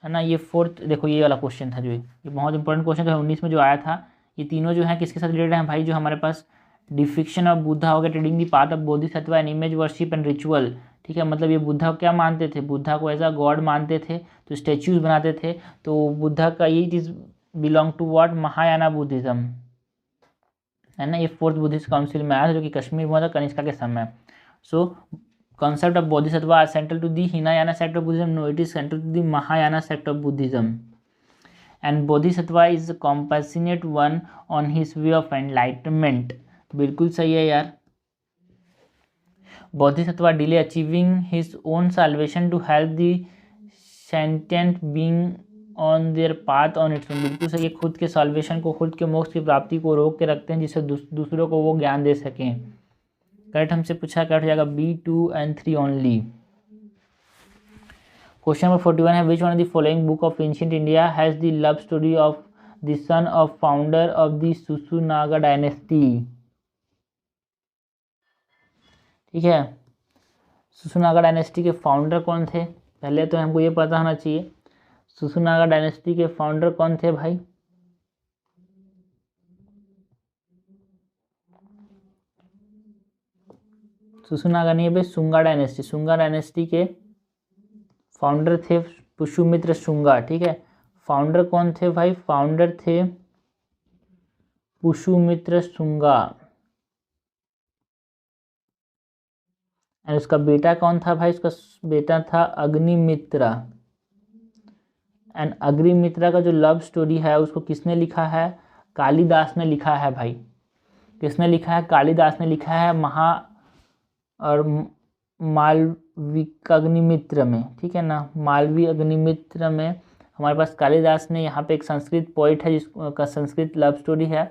है ना, ये 4th। देखो ये वाला क्वेश्चन था जो ये बहुत इंपॉर्टेंट क्वेश्चन था 19 में जो आया था। ये तीनों जो है किसके साथ रिलेटेड है भाई? जो हमारे पास डिफिक्शन ऑफ बुद्धा हो गया, trading the path of Bodhisattva and image worship and ritual, ठीक है। मतलब ये बुद्धा को क्या मानते थे? बुद्धा को एज अ गॉड मानते थे, तो स्टैच्यूज बनाते थे। तो बुद्धा का ये चीज़ belong to what? Mahayana Buddhism है ना। ये 4th बुद्धिस्ट काउंसिल में आया था जो कि कश्मीर में हुआ था कनिष्का के समय। सो concept of bodhisattva are central to the Hinayana sect of Buddhism. No, it is central to the Mahayana sect of Buddhism. And bodhisattva is a compassionate one on his way of enlightenment. बिल्कुल सही है यार। bodhisattva delay achieving his own salvation to help the sentient being on their path on its own. बिल्कुल सही है। खुद के salvation को, खुद के मोक्ष की प्राप्ति को रोक के रखते हैं जिससे दूसरों को वो ज्ञान दे सकें। करेक्ट हमसे पूछा, करेक्ट हो जाएगा B2 and 3 only. Question number 41 है, which one of the following book of ancient India has the love story of the son of founder of the Shishunaga dynasty? ठीक है, सुसुनागा डायनेस्टी के फाउंडर कौन थे? पहले तो हमको ये पता होना चाहिए सुसुनागा डायनेस्टी के फाउंडर कौन थे भाई। सुसुनागा नहीं है भाई, शुंगा डायनेस्टी। शुंगा डायनेस्टी के फाउंडर थे पुष्यमित्र शुंगा, ठीक है। फाउंडर कौन थे भाई? फाउंडर थे पुष्यमित्र शुंगा। एंड उसका बेटा कौन था भाई? उसका बेटा था अग्निमित्रा। एंड अग्निमित्रा का जो लव स्टोरी है उसको किसने लिखा है? कालिदास ने लिखा है भाई। किसने लिखा है? कालिदास ने लिखा है और मालविका अग्निमित्र में, ठीक है ना। मालवी अग्निमित्र में हमारे पास कालिदास ने, यहाँ पे एक संस्कृत पोइट है जिसका संस्कृत लव स्टोरी है,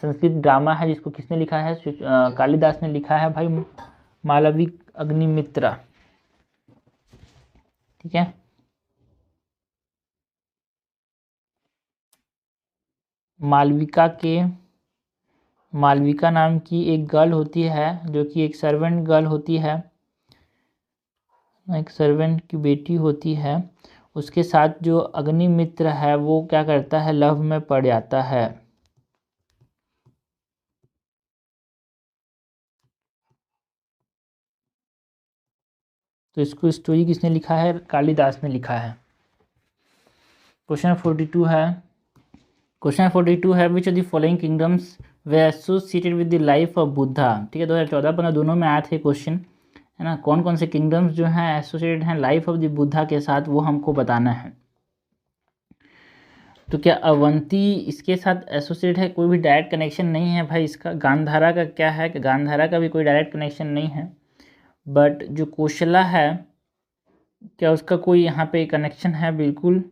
संस्कृत ड्रामा है जिसको किसने लिखा है? कालिदास ने लिखा है भाई, मालवी अग्निमित्र, ठीक है। मालविका नाम की एक गर्ल होती है जो कि एक सर्वेंट गर्ल होती है, एक सर्वेंट की बेटी होती है। उसके साथ जो अग्निमित्र है वो क्या करता है? लव में पड़ जाता है। तो इसको स्टोरी किसने लिखा है? कालिदास ने लिखा है। क्वेश्चन 42 है, which of the following kingdoms way associated with the life of Buddha. ठीक है, 2014-15 दोनों में आए थे क्वेश्चन, है ना। कौन कौन से किंगडम्स जो हैं एसोसिएटेड हैं लाइफ ऑफ द बुद्धा के साथ, वो हमको बताना है। तो क्या अवंती इसके साथ एसोसिएट है? कोई भी डायरेक्ट कनेक्शन नहीं है भाई इसका। गांधारा का क्या है कि गांधारा का भी कोई डायरेक्ट कनेक्शन नहीं है, बट जो कोशला है क्या उसका कोई यहाँ पे कनेक्शन है? बिल्कुल।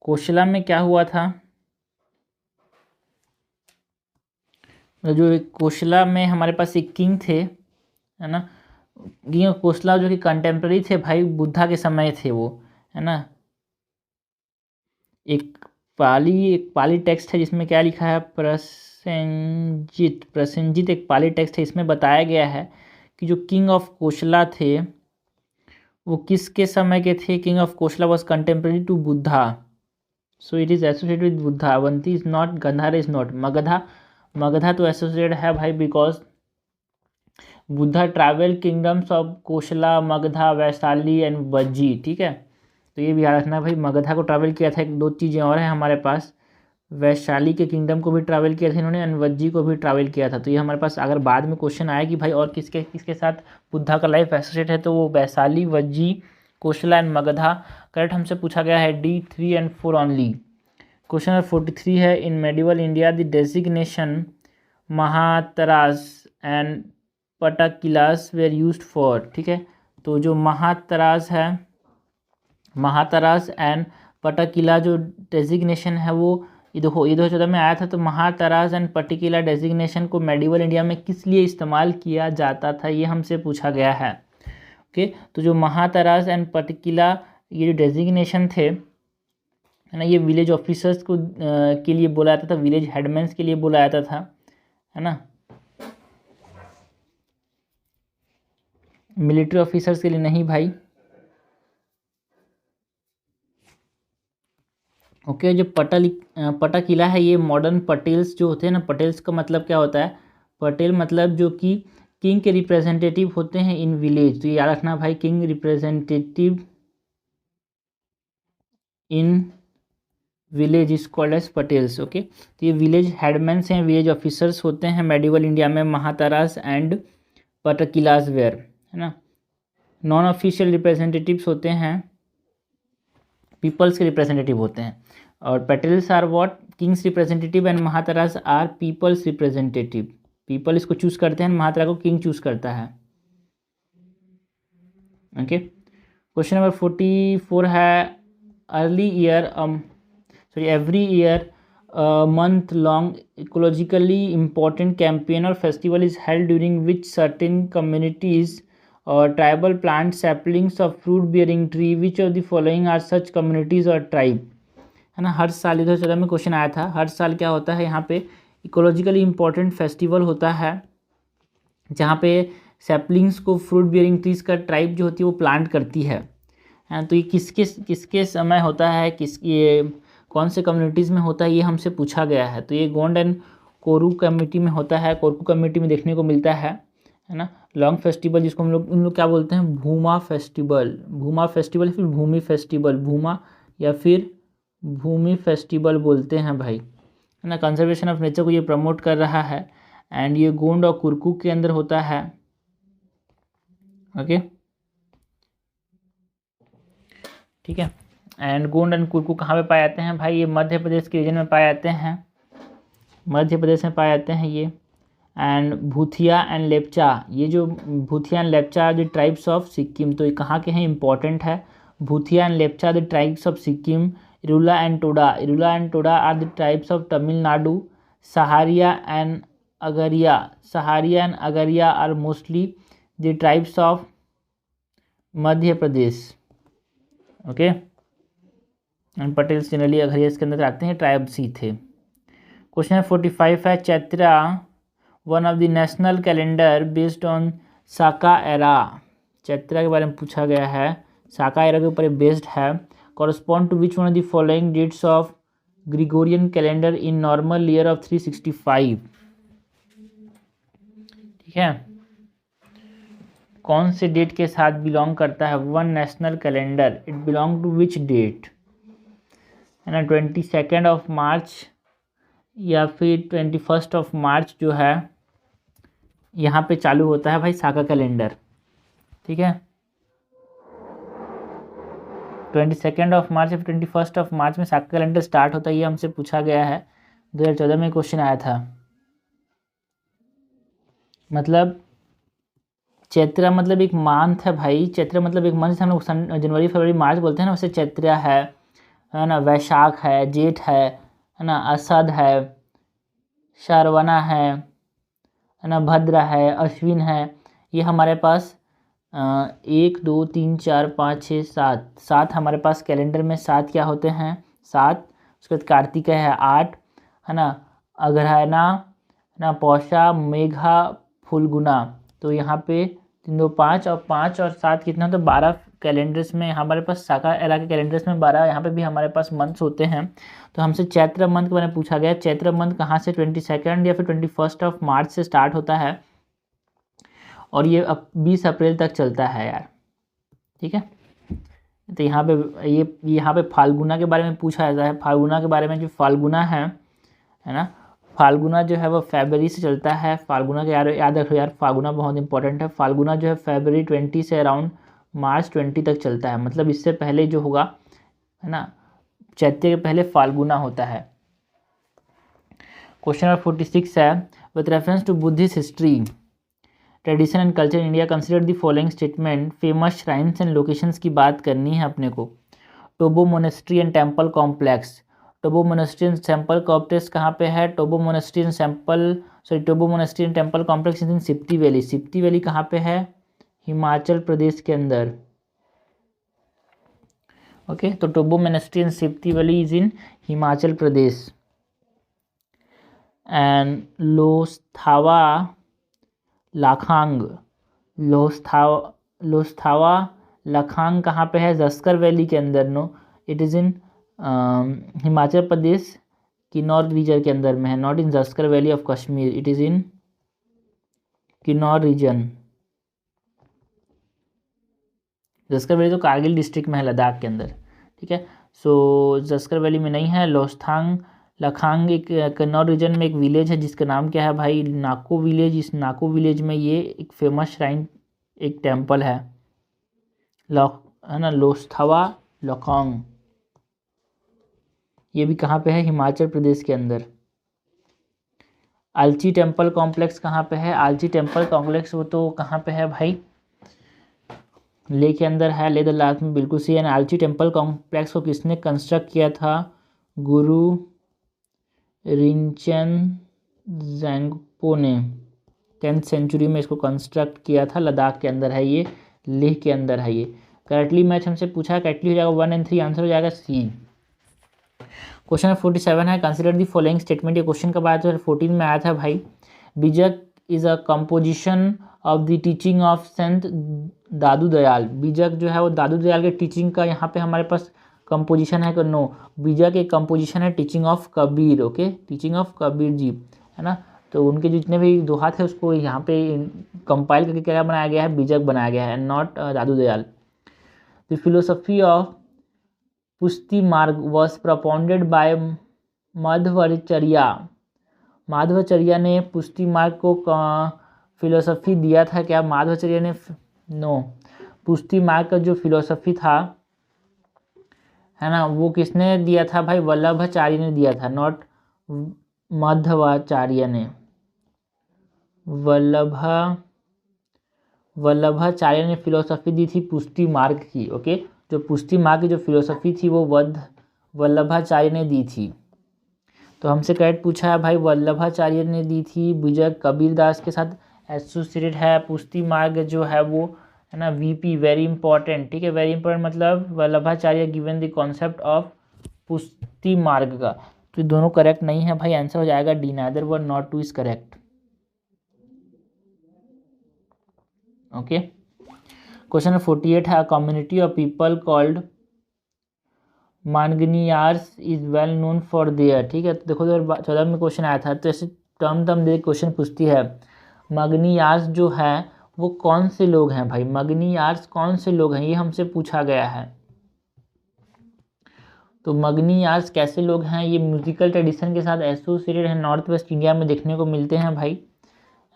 कोशला में क्या हुआ था, जो कोशला में हमारे पास एक किंग थे, है ना, किंग कोशला जो कि कंटेम्प्रेरी थे भाई बुद्धा के समय थे वो, है ना। एक पाली टेक्स्ट है जिसमें क्या लिखा है, प्रसेनजित एक पाली टेक्स्ट है, इसमें बताया गया है कि जो किंग ऑफ कोशला थे वो किसके समय के थे। King of Kosala was contemporary to Buddha, so it is associated with Buddha. Avanti is not, Gandhara is not. Magadha तो एसोसिएटेड है भाई, because Buddha travel kingdoms of Kosala, Magadha, Vaishali and Vajji. ठीक है, तो ये भी याद रखना भाई, मगधा को ट्रैवल किया था। एक दो चीज़ें और हैं हमारे पास, वैशाली के किंगडम को भी ट्रैवल किया था इन्होंने, एंड वज्जी को भी ट्रैवल किया था। तो ये हमारे पास अगर बाद में क्वेश्चन आया कि भाई और किसके किसके साथ बुद्धा का लाइफ एसोसिएट है, तो वो वैशाली, वज्जी, कोशला एंड मगधा। करेक्ट हमसे पूछा गया है D3 and 4 only. Question number 43 है, in medieval India the designation Mahattaras and Pattakilas were used for. ठीक है, तो जो महातराज है, महातराज एंड पटाकिला जो डेजिग्नेशन है वो ये देखो, ये 2014 में आया था। तो महातराज एंड पटिकिला डेजिग्नेशन को मेडिवल इंडिया में किस लिए इस्तेमाल किया जाता था, ये हमसे पूछा गया है। ओके, तो जो महातराज एंड पटिकिला ये जो डेजिग्नेशन थे, है ना, ये विलेज ऑफिसर्स को के लिए बोला जाता था, विलेज हेडमैन्स के लिए बोला जाता था, है ना, मिलिट्री ऑफिसर्स के लिए नहीं भाई। ओके, जो पटाकिला है ये मॉडर्न पटेल्स जो होते हैं ना, पटेल्स का मतलब क्या होता है, पटेल मतलब जो कि किंग के रिप्रेजेंटेटिव होते हैं इन विलेज। तो ये याद रखना भाई, king representative in village is called as Patels. Okay, तो ये विलेज हेडमैन्स हैं, विलेज ऑफिसर्स होते हैं मेडिवल इंडिया में, महातारास एंड पटाकिलास वेयर, है ना। नॉन ऑफिशियल रिप्रेजेंटेटिव्स होते हैं, पीपल्स के रिप्रेजेंटेटिव होते हैं। और Patels are what, kings representative, and Mahattaras are peoples representative. People इसको चूज करते हैं, महातारा को किंग चूज करता है। ओके, क्वेश्चन नंबर 44 है, every year a month long ecologically important campaign or festival is held during which certain communities or tribal plant saplings of fruit bearing tree. Which of the following are such communities or tribe, है ना। हर साल 2014 में question आया था, हर साल क्या होता है यहाँ पे इकोलॉजिकली इम्पॉर्टेंट फेस्टिवल होता है जहाँ पे सैपलिंग्स को फ्रूट बियरिंग ट्रीज का ट्राइब जो होती है वो प्लांट करती है। तो ये किसके समय होता है, ये कौन से कम्युनिटीज़ में होता है, ये हमसे पूछा गया है। तो ये गोंड एंड कोरू कम्युनिटी में होता है, कोरकू कम्युनिटी में देखने को मिलता है ना। लॉन्ग फेस्टिवल जिसको हम लोग क्या बोलते हैं, भूमा फेस्टिवल, फिर भूमि फेस्टिवल, भूमा या फिर भूमि फेस्टिवल बोलते हैं भाई, है ना। कंजर्वेशन ऑफ नेचर को ये प्रमोट कर रहा है, एंड ये गोंड और कुरकू के अंदर होता है। ओके, ठीक है। एंड गोंड एंड कुरकू कहाँ पे पाए जाते हैं भाई, ये मध्य प्रदेश के रीजन में पाए जाते हैं, मध्य प्रदेश में पाए जाते हैं ये। एंड भूथिया एंड लेप्चा, ये जो Bhutia and Lepcha the tribes of Sikkim, तो ये कहाँ के हैं, इंपॉर्टेंट है। Bhutia and Lepcha the tribes of Sikkim. Irula and Toda are the tribes of Tamil Nadu. Sahariya and Agariya are mostly the tribes of Madhya Pradesh. Okay, and Patels generally Agariya के अंदर आते हैं, ट्राइब्स ही थे। क्वेश्चन 45 है, Chaitra one of the national calendar based on Saka era. Chaitra के बारे में पूछा गया है, साका एरा के ऊपर बेस्ड है। Correspond to which one of the following dates of Gregorian calendar in normal year of 365। ठीक है, कौन से डेट के साथ बिलोंग करता है one national calendar, it belong to which date, है ना। 22 मार्च या फिर 21 मार्च जो है यहाँ पे चालू होता है भाई साका कैलेंडर, ठीक है। 22 मार्च या 21 मार्च में साका कैलेंडर स्टार्ट होता है, ये हमसे पूछा गया है, 2014 में क्वेश्चन आया था। मतलब चैत्र मतलब एक मंथ है भाई, चैत्र मतलब एक मंथ, हम लोग जनवरी फरवरी मार्च बोलते हैं ना, वैसे चैत्र है ना, वैशाख है, जेठ है ना, असद है, श्रावण है ना, भद्र है, अश्विन है। ये हमारे पास 1 2 3 4 5 6 7 हमारे पास कैलेंडर में 7 क्या होते हैं, 7। उसके बाद कार्तिक है 8, है ना, अग्रहायना ना, पौषा, मेघा, फुल्गुना। तो यहाँ पे 3 2 5 और 5 और 7 कितना, तो 12 कैलेंडर्स में हमारे पास साका एरा के कैलेंडर्स में 12, यहाँ पे भी हमारे पास मंथ्स होते हैं। तो हमसे चैत्र मंथ के बारे में पूछा गया। चैत्र मंथ कहाँ से, 22 या फिर 21 मार्च से स्टार्ट होता है और ये 20 अप्रैल तक चलता है यार, ठीक है। तो यहाँ पे फाल्गुना के बारे में पूछा जाता है। फाल्गुना के बारे में, जो फाल्गुना है ना, फाल्गुना जो है वो फरवरी से चलता है। फाल्गुना के याद रखो यार, फाल्गुना बहुत इंपॉर्टेंट है। फाल्गुना जो है फरवरी 20 से अराउंड मार्च 20 तक चलता है, मतलब इससे पहले जो होगा, है ना, चैत्र के पहले फाल्गुना होता है। क्वेश्चन नंबर 46 है, with reference to Buddhist history, tradition and culture in India, consider the following statement. Famous shrines and locations की बात करनी है अपने को। Tabo monastery and temple complex, Tabo monastery and temple complex कहाँ पे है, Tabo monastery and temple complex in Spiti valley. Spiti valley कहाँ पे है, हिमाचल प्रदेश के अंदर, ओके। तो Tabo monastery and Spiti valley is in Himachal Pradesh. And लोस्थावा लाखांग, लोस्थावा लखांग कहाँ पे है, जस्कर वैली के अंदर, no, it is in Himachal Pradesh Kinnaur reason के अंदर में है, not in Zanskar valley of Kashmir, it is in Kinnaur reason. Zanskar valley तो कारगिल डिस्ट्रिक्ट में है, लद्दाख के अंदर, ठीक है। सो जस्कर वैली में नहीं है। लोस्थांग लखांग एक किन्नौर रीजन में एक विलेज है जिसका नाम क्या है भाई, नाको विलेज। इस नाको विलेज में ये एक फेमस श्राइन, एक टेम्पल है ना, लोस्थावा लखांग। ये भी कहाँ पे है, हिमाचल प्रदेश के अंदर। आलची टेम्पल कॉम्प्लेक्स कहाँ पे है, आलची टेम्पल कॉम्प्लेक्स वो तो कहाँ पे है भाई, लेह के अंदर है, लेह लद्दाख में, बिल्कुल सही है। आलची टेम्पल कॉम्प्लेक्स को किसने कंस्ट्रक्ट किया था, गुरु रिंचन ज़ेंगपो ने 10th सेंचुरी में इसको कंस्ट्रक्ट किया था। लद्दाख के अंदर है ये, लेह के अंदर है ये। करेक्टली मैच हमसे पूछा है, करेक्टली हो जाएगा 1 और 3, आंसर हो जाएगा सी। क्वेश्चन नंबर 47 है, कंसिडर दी फॉलोइंग स्टेटमेंट। ये क्वेश्चन कब आया था, 14 में आया था भाई। बीजक is a composition of the teaching of संत दादू दयाल। बीजक जो है वो दादू दयाल के टीचिंग का यहाँ पे हमारे पास कंपोजिशन है, नो, बीजक एक कंपोजिशन है teaching of Kabir, okay, teaching of Kabir ji, है ना। तो उनके जितने भी दोहा थे उसको यहाँ पे कंपाइल करके क्या बनाया गया है, बीजक बनाया गया है, not Dadu Dayal. The philosophy of Pushti Marg was propounded by Madhvacharya. Madhvacharya ने पुष्टि मार्ग को फिलोसफी दिया था क्या, माधवाचार्य ने, नो, पुष्टि मार्ग का जो फिलोसफी था, है ना, वो किसने दिया था भाई, वल्लभाचार्य ने दिया था, नॉट माधवाचार्य ने। वल्लभाचार्य ने फिलोसफी दी थी पुष्टि मार्ग की, ओके। जो पुष्टि मार्ग की जो फिलोसफी थी वो वल्लभाचार्य ने दी थी। तो हमसे करेक्ट पूछा है भाई, वल्लभाचार्य ने दी थी। बीजक कबीरदास के साथ एसोसिएटेड है। पुष्टि मार्ग जो है वो, है ना, वीपी, वेरी इंपॉर्टेंट, ठीक है, वेरी इंपॉर्टेंट, मतलब Vallabhacharya given the concept of Pushti मार्ग का। तो दोनों करेक्ट नहीं है भाई, आंसर हो जाएगा D, neither one not two is correct, okay. Question 48 है, community of people called Manganiyars is well known for their, ठीक है। तो देखो 2014 में क्वेश्चन आया था, तो ऐसे टर्म दे क्वेश्चन पूछती है, मागनियार्स जो है वो कौन से लोग हैं भाई, मागनियार्स कौन से लोग हैं, ये हमसे पूछा गया है। तो मगनियार्स कैसे लोग हैं? ये म्यूजिकल ट्रेडिशन के साथ एसोसिएटेड हैं, नॉर्थ वेस्ट इंडिया में देखने को मिलते हैं भाई,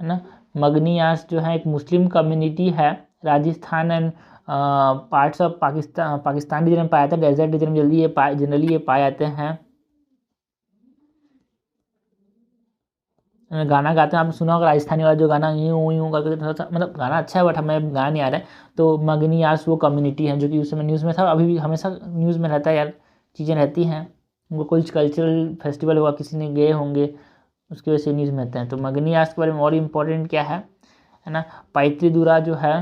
है ना। मगनियार्स जो है एक मुस्लिम कम्युनिटी है, Rajasthan and parts of Pakistan region में पाया जाता है, डेजर्ट रीजन में जनरली ये पाए जाते हैं। गाना गाते हैं, आपने सुना होगा राजस्थानी वाला जो गाना यूं यूं करके, थोड़ा सा मतलब गाना अच्छा है बट हमें गाना नहीं आ रहा है। तो मगनियार्स वो कम्युनिटी है जो कि उस समय न्यूज़ में था, अभी भी हमेशा न्यूज़ में रहता है यार, चीज़ें रहती हैं। उनको कुछ कल्चरल फेस्टिवल हुआ, किसी ने गए होंगे, उसकी वजह से न्यूज़ में रहते हैं। तो मगनियार्स के बारे में और इम्पोर्टेंट क्या है ना, पाइत्रीदुरा जो है,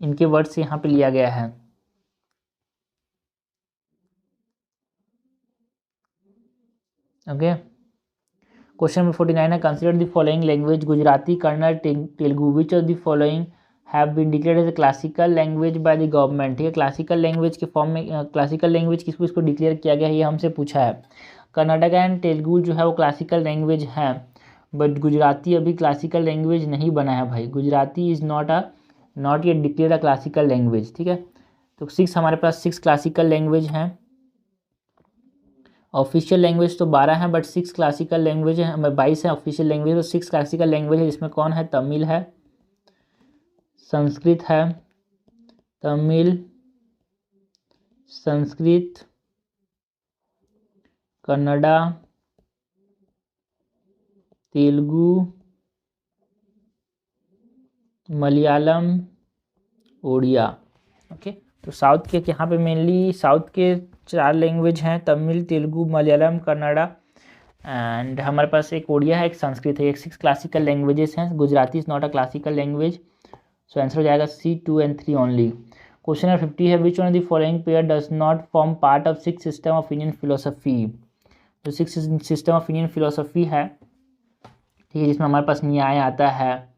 इनके वर्ड से यहाँ पे लिया गया है। ओके, क्वेश्चन नंबर 49 है, consider the following language, Gujarati, Kannada, Telugu, which of the following have been declared as a classical language by the government. ठीक है, क्लासिकल लैंग्वेज के फॉर्म में, क्लासिकल लैंग्वेज किसको इसको डिक्लेयर किया गया है, ये हमसे पूछा है। कर्नाटक एंड तेलुगु जो है वो क्लासिकल लैंग्वेज है, बट गुजराती अभी क्लासिकल लैंग्वेज नहीं बना है भाई, Gujarati is not yet declared a classical language. ठीक है, तो 6 हमारे पास 6 क्लासिकल लैंग्वेज हैं। ऑफिशियल लैंग्वेज तो 12 हैं, बट 6 क्लासिकल लैंग्वेज है, हमें 22 है ऑफिशियल लैंग्वेज, तो 6 क्लासिकल लैंग्वेज है, जिसमें कौन है, तमिल है, संस्कृत है, तमिल, संस्कृत, कन्नड़ा, तेलुगु, मलयालम, उड़िया। ओके, तो साउथ के यहाँ पे मेनली साउथ के 4 लैंग्वेज हैं, तमिल, तेलुगु, मलयालम, कन्नड़ा एंड हमारे पास एक उड़िया है, एक संस्कृत है। एक 6 क्लासिकल लैंग्वेजेस हैं, Gujarati is not a classical language, so answer हो जाएगा C 2 and 3 only. Question number 50 है, which one of the following pair does not form part of 6 system of Indian philosophy. जो 6 सिस्टम ऑफ इंडियन फिलोसफी है, ठीक है, जिसमें हमारे पास न्याय आता है,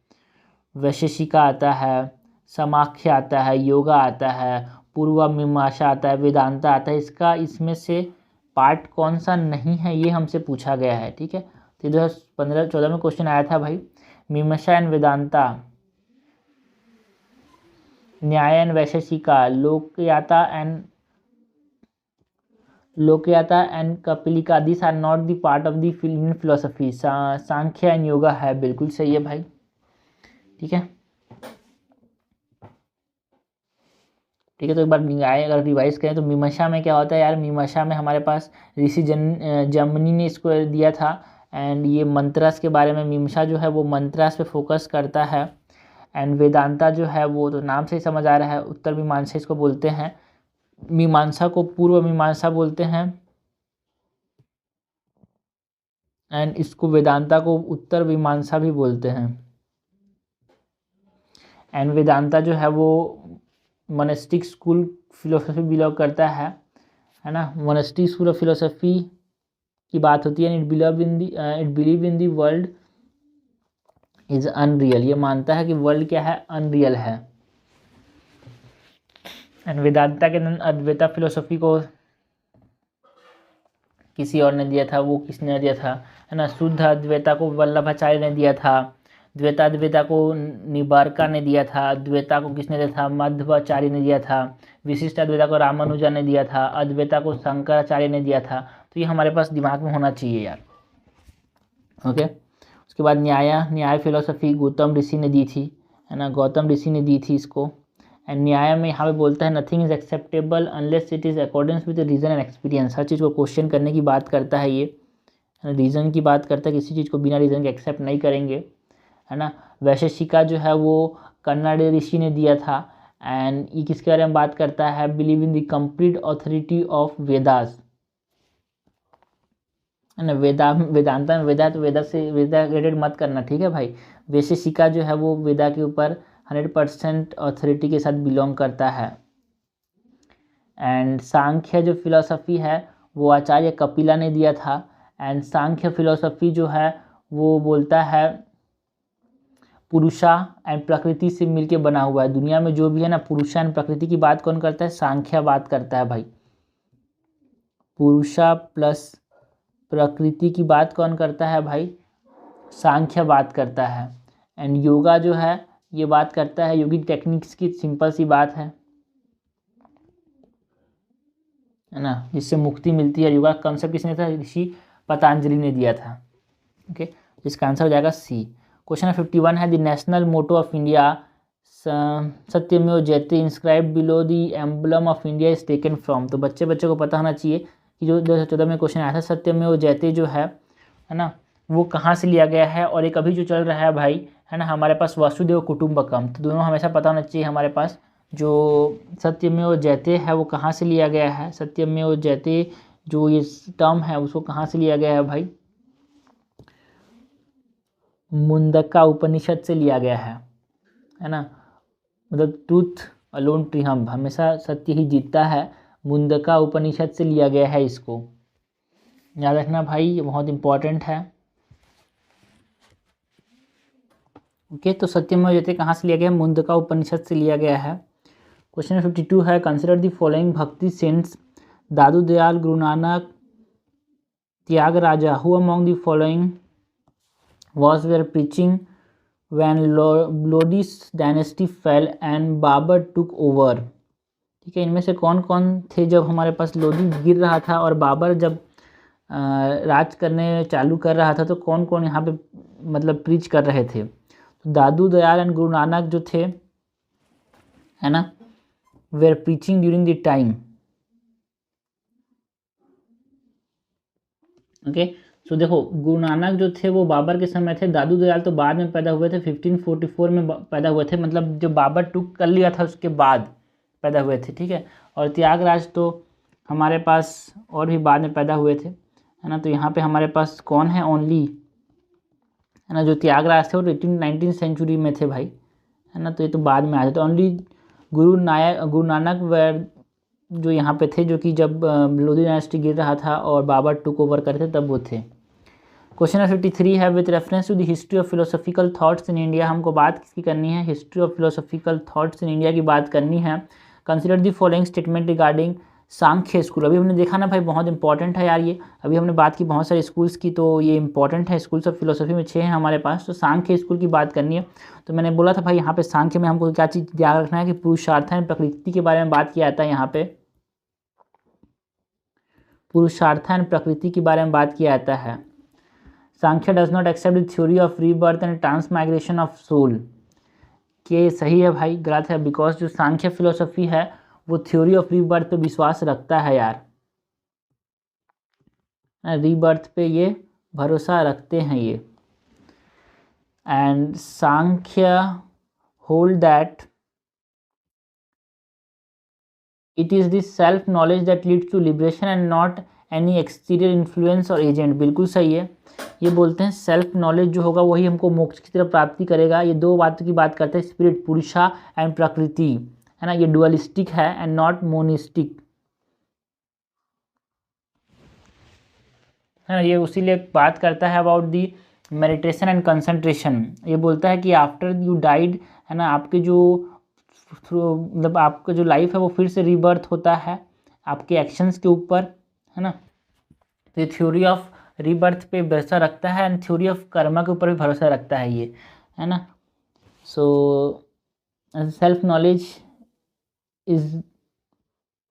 वैशेषिका आता है, समाख्या आता है, योगा आता है, पूर्व मीमांसा आता है, वेदांता आता है, इसमें से पार्ट कौन सा नहीं है, ये हमसे पूछा गया है। ठीक है, तो 2015-14 में क्वेश्चन आया था भाई, मीमांसा and Vedanta, Nyaya and Vaisheshika, Lokayata and Kapalika, this are not the part of the Indian philosophy. Sankhya and Yoga है, बिल्कुल सही है भाई। ठीक है, ठीक है, तो एक बार अगर रिवाइज करें तो मीमांसा में क्या होता है यार, मीमांसा में हमारे पास ऋषि जमनी ने इसको दिया था, एंड ये मंत्रास के बारे में, मीमांसा जो है वो मंत्रास पे फोकस करता है, एंड वेदांता जो है वो तो नाम से ही समझ आ रहा है, उत्तर मीमांसा इसको बोलते हैं, मीमांसा को पूर्व मीमांसा बोलते हैं, एंड इसको वेदांता को उत्तर मीमांसा भी बोलते हैं। एंड वेदांता जो है वो मोनेस्टिक स्कूल फिलोसफी बिलोंग करता है ना, मोनेस्टिक स्कूल ऑफ फिलोसफी की बात होती है। It believe in the world is unreal, ये मानता है कि वर्ल्ड क्या है, अनरियल है। एंड वेदांता के अद्वैता फिलोसफी को किसी और ने दिया था, वो किसने दिया था, है ना, शुद्ध अद्वैता को वल्लभाचार्य ने दिया था, द्वैताद्वैता को निबारका ने दिया था, अद्वैता को किसने दिया था, मध्वाचार्य ने दिया था, विशिष्ट अद्वैता को रामानुजा ने दिया था, अद्वैता को शंकराचार्य ने दिया था। तो ये हमारे पास दिमाग में होना चाहिए यार। ओके, उसके बाद न्याय फिलोसफी गौतम ऋषि ने दी थी, है ना, गौतम ऋषि ने दी थी इसको। एंड न्याय में यहाँ पे बोलता है nothing is acceptable unless it is accordance with reason and experience, हर चीज़ को क्वेश्चन करने की बात करता है ये, रीज़न की बात करता है, किसी चीज़ को बिना रीज़न के एक्सेप्ट नहीं करेंगे, है ना। वैशेषिका जो है वो कन्नड़ ऋषि ने दिया था, एंड ये किसके बारे में बात करता है, believe in the complete authority of Vedas, है ना। वेदांता में वेदा, तो वेदा से वेदा रिलेटेड मत करना, ठीक है भाई। वैशेषिका जो है वो वेदा के ऊपर 100% ऑथोरिटी के साथ बिलोंग करता है। एंड सांख्य जो फिलोसफी है वो आचार्य कपिला ने दिया था, एंड सांख्य फिलोसफी जो है वो बोलता है पुरुषा एंड प्रकृति से मिलके बना हुआ है, दुनिया में जो भी है ना, पुरुषा एंड प्रकृति की बात कौन करता है, सांख्य बात करता है भाई। पुरुषा प्लस प्रकृति की बात कौन करता है भाई, सांख्य बात करता है। एंड योगा जो है ये बात करता है योगिक टेक्निक्स की, सिंपल सी बात है। है ना, जिससे मुक्ति मिलती है। योगा कॉन्सेप्ट किसने था? ऋषि पतंजलि ने दिया था। ओके, इसका आंसर हो जाएगा सी। क्वेश्चन 51 है the national motto of India Satyameva Jayate inscribed below the emblem of India is taken from. तो बच्चे को पता होना चाहिए कि जो 2014 में क्वेश्चन आया था सत्यमेव जयते जो है ना, वो कहाँ से लिया गया है। और एक अभी जो चल रहा है भाई, है ना, हमारे पास वसुदेव कुटुंबकम, तो दोनों हमेशा पता होना चाहिए हमारे पास। जो सत्यमेव जयते है वो कहाँ से लिया गया है, सत्यमेव जयते जो ये टर्म है उसको कहाँ से लिया गया है भाई? मुंडका उपनिषद से लिया गया है ना। मतलब ट्रूथ अलोन ट्रिम्फ, हमेशा सत्य ही जीतता है, मुंडका उपनिषद से लिया गया है। इसको याद रखना भाई, ये बहुत इंपॉर्टेंट है। ओके, तो सत्यमेव जयते कहाँ से लिया गया है? मुंडका उपनिषद से लिया गया है। क्वेश्चन 52 है consider the following bhakti saints Dadu Dayal, Guru Nanak, Tyagaraja, who among the following was were preaching when Lodi's dynasty fell and Babur took over। ठीक है, इनमें से कौन कौन थे जब हमारे पास लोधी गिर रहा था और बाबर जब राज करने चालू कर रहा था, तो कौन कौन यहाँ पे मतलब प्रीच कर रहे थे? तो दादू दयाल एंड गुरु नानक जो थे, है ना, were preaching during the time. Okay, so देखो गुरु नानक जो थे वो बाबर के समय थे, दादू दयाल तो बाद में पैदा हुए थे, 1544 में पैदा हुए थे, मतलब जो बाबर टूक कर लिया था उसके बाद पैदा हुए थे। ठीक है, और त्यागराज तो हमारे पास और भी बाद में पैदा हुए थे, है ना। तो यहाँ पे हमारे पास कौन है? ओनली, है ना, जो त्यागराज थे वो 19th सेंचुरी में थे भाई, है ना, तो ये तो बाद में आए थे। तो ओनली गुरु नानक वेर जो यहाँ पे थे, जो कि जब लोधी डायनेस्टी गिर रहा था और बाबर टुक ओवर करे थे तब वो थे। क्वेश्चन 53 है with reference to the history of philosophical thoughts in India. हमको बात किसकी करनी है? History of philosophical thoughts in India की बात करनी है। Consider the following statement regarding Sankhya school. अभी हमने देखा ना भाई, बहुत इंपॉर्टेंट है यार ये। अभी हमने बात की बहुत सारे स्कूल्स की, तो ये इंपॉर्टेंट है। स्कूल्स ऑफ फिलोसॉफी में 6 हैं हमारे पास, तो सांख्य स्कूल की बात करनी है। तो मैंने बोला था भाई, यहाँ पे सांख्य में हमको क्या चीज़ ध्यान रखना है कि पुरुषार्थ एंड प्रकृति के बारे में बात किया जाता है। यहाँ पे पुरुषार्थ एंड प्रकृति के बारे में बात किया जाता है। Sankhya does not accept the theory of rebirth and transmigration of soul. के सही है भाई? गलत है, बिकॉज जो सांख्य फिलोसफी है वो थ्योरी ऑफ रीबर्थ पे विश्वास रखता है यार, रीबर्थ पे ये भरोसा रखते हैं ये। And Sankhya hold that it is this self knowledge that leads to liberation and not any exterior influence और एजेंट। बिल्कुल सही है, ये बोलते हैं सेल्फ नॉलेज जो होगा वही हमको मोक्ष की तरफ प्राप्ति करेगा। ये दो बातों की बात करते हैं, स्पिरिट पुरुषा एंड प्रकृति, है ना। ये डुअलिस्टिक है एंड नॉट मोनिस्टिक, है ना। ये उसीलिए बात करता है about the meditation and concentration. ये बोलता है कि आफ्टर यू डाइड, है ना, आपके जो मतलब आपका जो लाइफ है वो फिर से रीबर्थ होता है आपके एक्शंस के ऊपर, है ना। तो ये थ्योरी ऑफ रीबर्थ पे भरोसा रखता है एंड थ्योरी ऑफ कर्मा के ऊपर भी भरोसा रखता है ये, है ना। So self knowledge is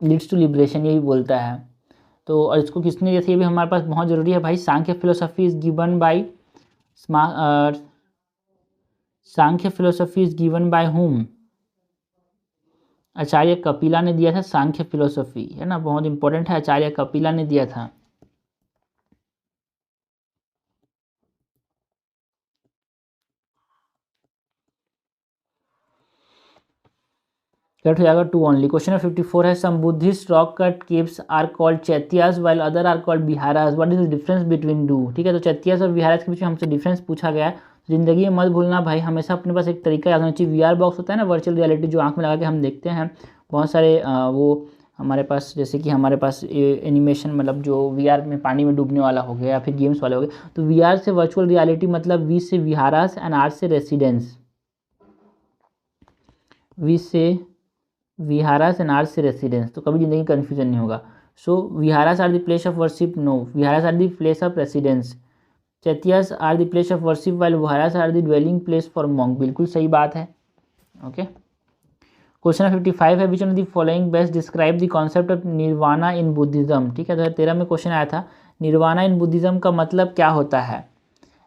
leads to liberation, यही बोलता है। तो और इसको किसने दिया था ये भी हमारे पास बहुत ज़रूरी है भाई। Sankhya philosophy is given by Sankhya philosophy is given by whom? Acharya Kapila ने दिया था सांख्य फिलोसफी, है ना, बहुत इंपॉर्टेंट है, आचार्य कपिला ने दिया था। करेक्ट हो जाएगा 2 ओनली। क्वेश्चन 54 है some Buddhist rock cut caves are called chaityas while other are called viharas, what is the difference between two? ठीक है, तो चैत्यास और विहारास के बीच में हमसे डिफरेंस पूछा गया है। जिंदगी में मत भूलना भाई, हमेशा अपने पास एक तरीका याद होना चाहिए। वीआर बॉक्स होता है ना, वर्चुअल रियलिटी, जो आंख में लगा के हम देखते हैं बहुत सारे वो हमारे पास, जैसे कि हमारे पास एनिमेशन, मतलब जो वीआर में पानी में डूबने वाला हो गया या फिर गेम्स वाले हो गए। तो वीआर से वर्चुअल रियलिटी मतलब, we say viharas and are say residence, we say viharas and are say residence, तो कभी जिंदगी कन्फ्यूजन नहीं होगा। So viharas are the place of worship, no, viharas are the place of residence. Chaityas are the place of worship while viharas are the dwelling place for monk, बिल्कुल सही बात है। Okay, question 55 है, which one of the following best describe the concept of nirvana in Buddhism. ठीक है, 2013 में question आया था, निर्वाणा इन बुद्धिज्म का मतलब क्या होता है?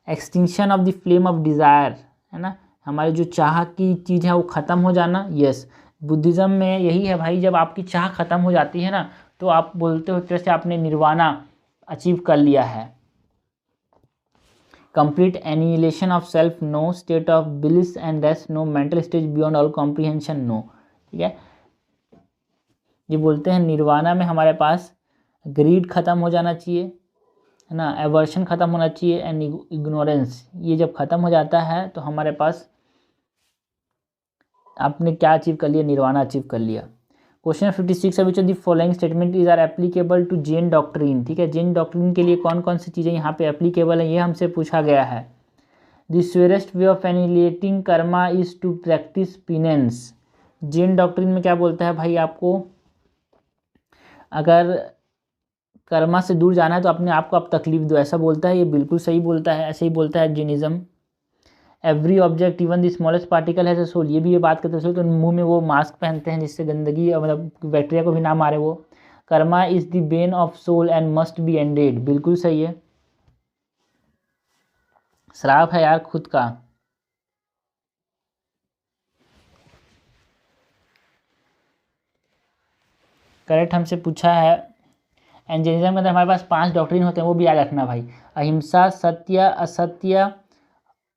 Extinction of the flame of desire, है ना, हमारी जो चाह की चीज़ है वो ख़त्म हो जाना। यस, बुद्धिज़्म में यही है भाई, जब आपकी चाह ख़त्म हो जाती है ना, तो आप बोलते हो जैसे आपने निर्वाणा अचीव कर लिया है। Complete annihilation of self, no state of bliss and rest, no mental stage beyond all comprehension, no. ठीक है, ये बोलते हैं निर्वाणा में हमारे पास ग्रीड ख़त्म हो जाना चाहिए, है ना, एवर्शन ख़त्म होना चाहिए एंड इग्नोरेंस, ये जब ख़त्म हो जाता है तो हमारे पास आपने क्या अचीव कर लिया? निर्वाणा अचीव कर लिया। क्वेश्चन 56 है, which of the following statement is are applicable to Jain doctrine. ठीक है, जैन डॉक्ट्रिन के लिए कौन कौन सी चीज़ें यहाँ पे एप्लीकेबल है, ये हमसे पूछा गया है। The surest way of annihilating karma is to practice penance. Jain doctrine में क्या बोलता है भाई, आपको अगर कर्मा से दूर जाना है तो अपने आप को आप तकलीफ दो, ऐसा बोलता है। ये बिल्कुल सही बोलता है, ऐसे ही बोलता है Jainism. Every object even the smallest particle है सोल, ये भी ये बात करते हैं। तो मुंह में वो मास्क पहनते हैं जिससे गंदगी मतलब बैक्टीरिया को भी ना मारे वो। Karma is the bane of soul and must be ended, बिल्कुल सही है। श्राप है यार खुद का। करेक्ट हमसे पूछा है। एंड जैनिज्म के अंदर हमारे पास 5 डॉक्ट्रिन होते हैं, वो भी याद रखना भाई। अहिंसा, सत्य, असत्य,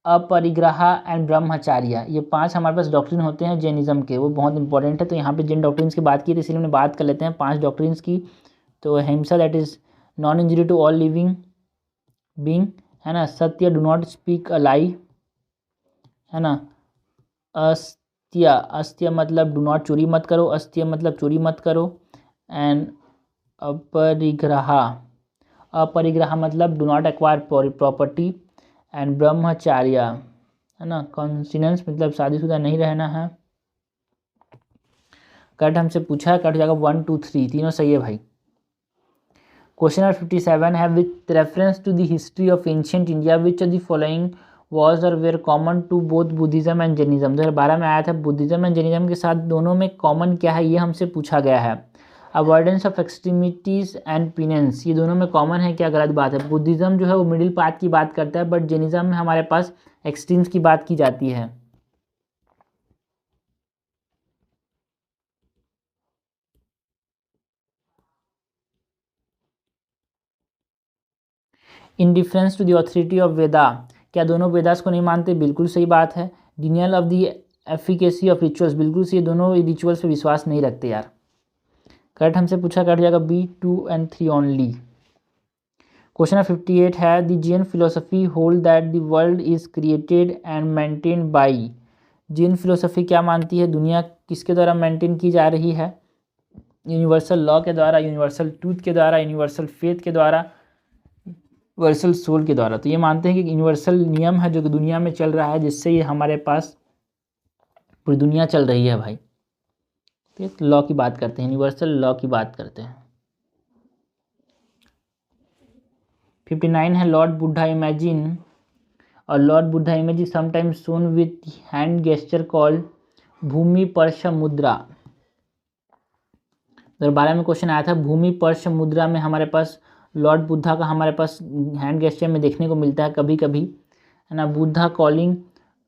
अपरिग्रह एंड ब्रह्मचार्य, ये 5 हमारे पास डॉक्ट्रिन होते हैं जैनिज्म के, वो बहुत इंपॉर्टेंट है। तो यहाँ पे जिन डॉक्ट्रिन्स की बात की थी, इसलिए हमने बात कर लेते हैं 5 डॉक्ट्रिन्स की। तो ahimsa, that is non injury to all living being, है ना। Satya, do not speak a lie, है ना। अस्त्य, अस्त्य मतलब डू नॉट, चोरी मत करो, अस्त्य मतलब चोरी मत करो। एंड अपरिग्रह, अपरिग्रह मतलब do not acquire property. And brahmacharya, है ना, कॉन्सिनेंस मतलब शादीशुदा नहीं रहना है। कट हमसे पूछा है, कट जाएगा 1 2 3, तीनों सही है भाई। क्वेश्चन नंबर 57 है, with reference to the history of ancient India which of the following was or were common to both Buddhism and Jainism. 2012 में आया था, बुद्धिज्म एंड जैनिज्म के साथ दोनों में कॉमन क्या है, ये हमसे पूछा गया है। Avoidance of extremities and penance, ये दोनों में कॉमन है क्या? गलत बात है। बुद्धिज्म जो है वो मिडिल पाथ की बात करता है, बट जैनिज्म में हमारे पास एक्सट्रीम्स की बात की जाती है। Indifference to the authority of Veda, क्या दोनों वेदास को नहीं मानते? बिल्कुल सही बात है। Denial of the efficacy of rituals, बिल्कुल सही, दोनों रिचुअल्स पे विश्वास नहीं रखते यार। करेक्ट हमसे पूछा, कट जाएगा B 2 and 3 ओनली। क्वेश्चन 58 है, the Jain philosophy hold that the world is created and maintained by. Jain philosophy क्या मानती है, दुनिया किसके द्वारा मेंटेन की जा रही है? यूनिवर्सल लॉ के द्वारा, यूनिवर्सल ट्रूथ के द्वारा, यूनिवर्सल फेथ के द्वारा, यूनिवर्सल सोल के द्वारा। तो ये मानते हैं कि यूनिवर्सल नियम है जो कि दुनिया में चल रहा है, जिससे ये हमारे पास पूरी दुनिया चल रही है भाई। तो लॉ की बात करते हैं, यूनिवर्सल लॉ की बात करते हैं। 59 है, लॉर्ड बुद्धा इमेजिन, और Lord Buddha image is sometimes shown with hand gesture called bhumi sparsha mudra. 2012 में क्वेश्चन आया था, भूमि पर्श मुद्रा में हमारे पास लॉर्ड बुद्धा का हमारे पास हैंड गेस्चर में देखने को मिलता है कभी कभी, है ना। Buddha calling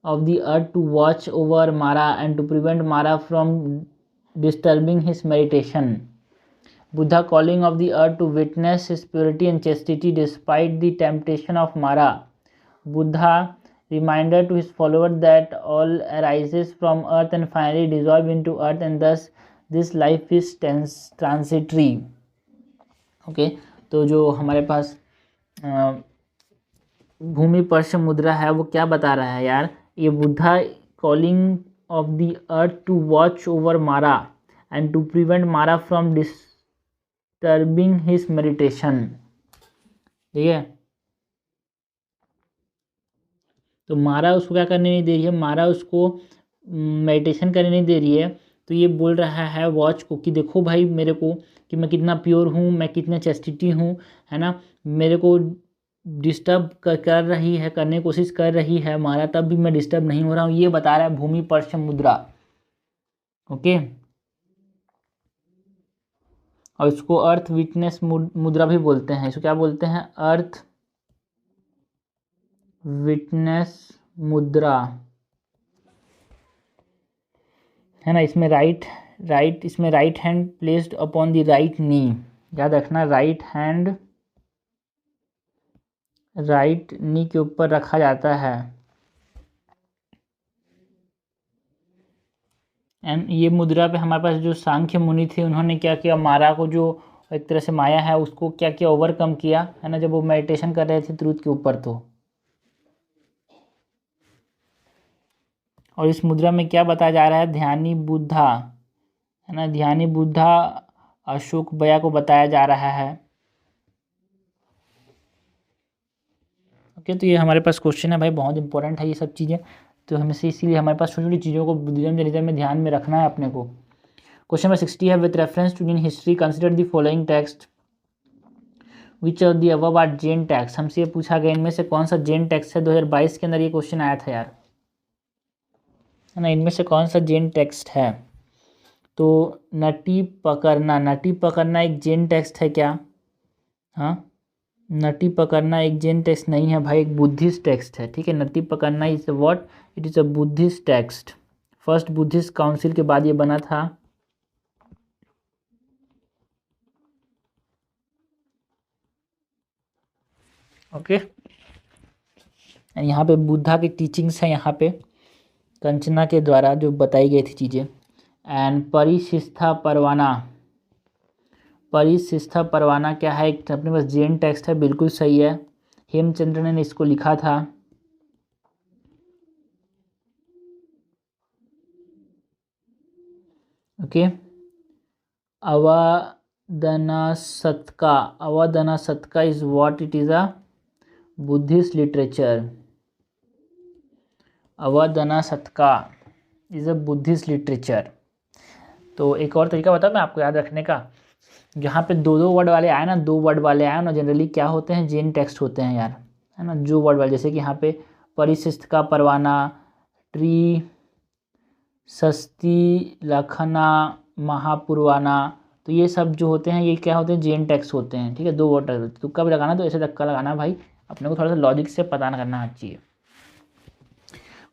of the earth to watch over Mara and to prevent Mara from disturbing his meditation. Buddha calling of the earth to witness his purity and chastity despite the temptation of Mara. Buddha reminded to his followers that all arises from earth and finally dissolve into earth and thus this life is transitory. Okay, तो जो हमारे पास भूमि पर्श मुद्रा है वो क्या बता रहा है यार? ये Buddha calling of the earth to watch over Mara and to prevent Mara from disturbing his meditation. ठीक है, तो मारा उसको क्या करने नहीं दे रही है, मारा उसको मेडिटेशन करने नहीं दे रही है। तो ये बोल रहा है वॉच को कि देखो भाई मेरे को कि मैं कितना प्योर हूँ, मैं कितना चैस्टिटी हूँ, है ना। मेरे को डिस्टर्ब कर रही है, करने की कोशिश कर रही है मारा, तब भी मैं डिस्टर्ब नहीं हो रहा हूँ, ये बता रहा है भूमि पर्श मुद्रा। ओके। और इसको अर्थ विटनेस मुद्रा भी बोलते हैं। इसको क्या बोलते हैं? अर्थ विटनेस मुद्रा, है ना। इसमें इसमें right hand placed upon the right knee, याद रखना, राइट हैंड राइट नी के ऊपर रखा जाता है। एंड ये मुद्रा पे हमारे पास जो सांख्य मुनि थे उन्होंने क्या किया, मारा को, जो एक तरह से माया है, उसको क्या किया, ओवरकम किया, है ना, जब वो मेडिटेशन कर रहे थे ट्रूथ के ऊपर। तो और इस मुद्रा में क्या बताया जा रहा है? ध्यानी बुद्धा, है ना, ध्यानी बुद्धा अशोक बया को बताया जा रहा है। ओके, तो ये हमारे पास क्वेश्चन है भाई, बहुत इंपॉर्टेंट है ये सब चीज़ें। तो हमें से इसीलिए हमारे पास छोटी छोटी चीज़ों को बुद्धिज्म जर्नलिज्म में ध्यान में रखना है अपने को। क्वेश्चन नंबर 60 है, with reference to Indian history consider the following text which of the above are Jain text. हमसे ये पूछा गया इनमें से कौन सा जैन टेक्स्ट है। 2022 के अंदर ये क्वेश्चन आया था यार, है ना। इनमें से कौन सा जैन टेक्स्ट है? तो नटी पकड़ना एक जैन टेक्स्ट है क्या? हाँ, नटी पकड़ना एक जैन टेक्स्ट नहीं है भाई, एक बुद्धिस्ट टेक्स्ट है, ठीक है। नटी पकड़ना is what? It is a Buddhist text. First Buddhist council के बाद ये बना था। ओके, यहाँ पे बुद्धा की टीचिंग्स हैं, यहाँ पे कंचना के द्वारा जो बताई गई थी चीज़ें। एंड परिशिष्टा परवाना क्या है? एक अपने पास जैन टेक्स्ट है, बिल्कुल सही है। हेमचंद्र ने इसको लिखा था। Okay, Avadana Shataka is what? It is a Buddhist literature. Avadana Shataka is a Buddhist literature. तो एक और तरीका बताऊँ मैं आपको याद रखने का, जहाँ पे दो वर्ड वाले आए ना, जनरली क्या होते हैं? जैन टेक्स्ट होते हैं यार, है ना। जो वर्ड वाले, जैसे कि यहाँ पे परिशिष्ट का परवाना, ट्री सस्ती लखना महापुरवाना, तो ये सब जो होते हैं ये क्या होते हैं? जैन टेक्स्ट होते हैं, ठीक है। दो वर्ड तुक्का भी लगाना तो ऐसे धक्का लगाना भाई, अपने को थोड़ा सा लॉजिक से पता करना चाहिए।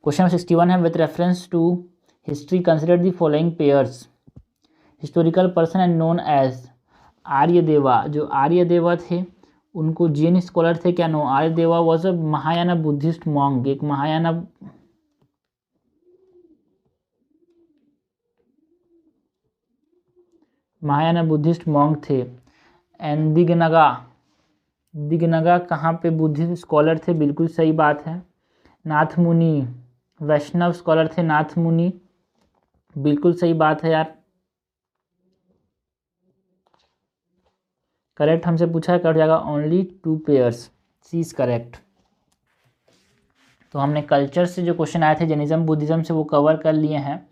क्वेश्चन नंबर 61 है, with reference to history consider the following pairs historical person and known as. Aryadeva, जो आर्यदेवा थे उनको जैन स्कॉलर थे क्या? No, Aryadeva was a Mahayana Buddhist monk, एक महायाना बुद्धिस्ट मॉन्क थे। एंड दिगनगा कहाँ पे बुद्धिस्ट स्कॉलर थे? बिल्कुल सही बात है। नाथ मुनि वैष्णव स्कॉलर थे, नाथ मुनि, बिल्कुल सही बात है यार, करेक्ट। हमसे पूछा है, कट जाएगा only 2 pairs, C is correct. तो हमने कल्चर से जो क्वेश्चन आए थे जैनिज्म बुद्धिज्म से, वो कवर कर लिए हैं,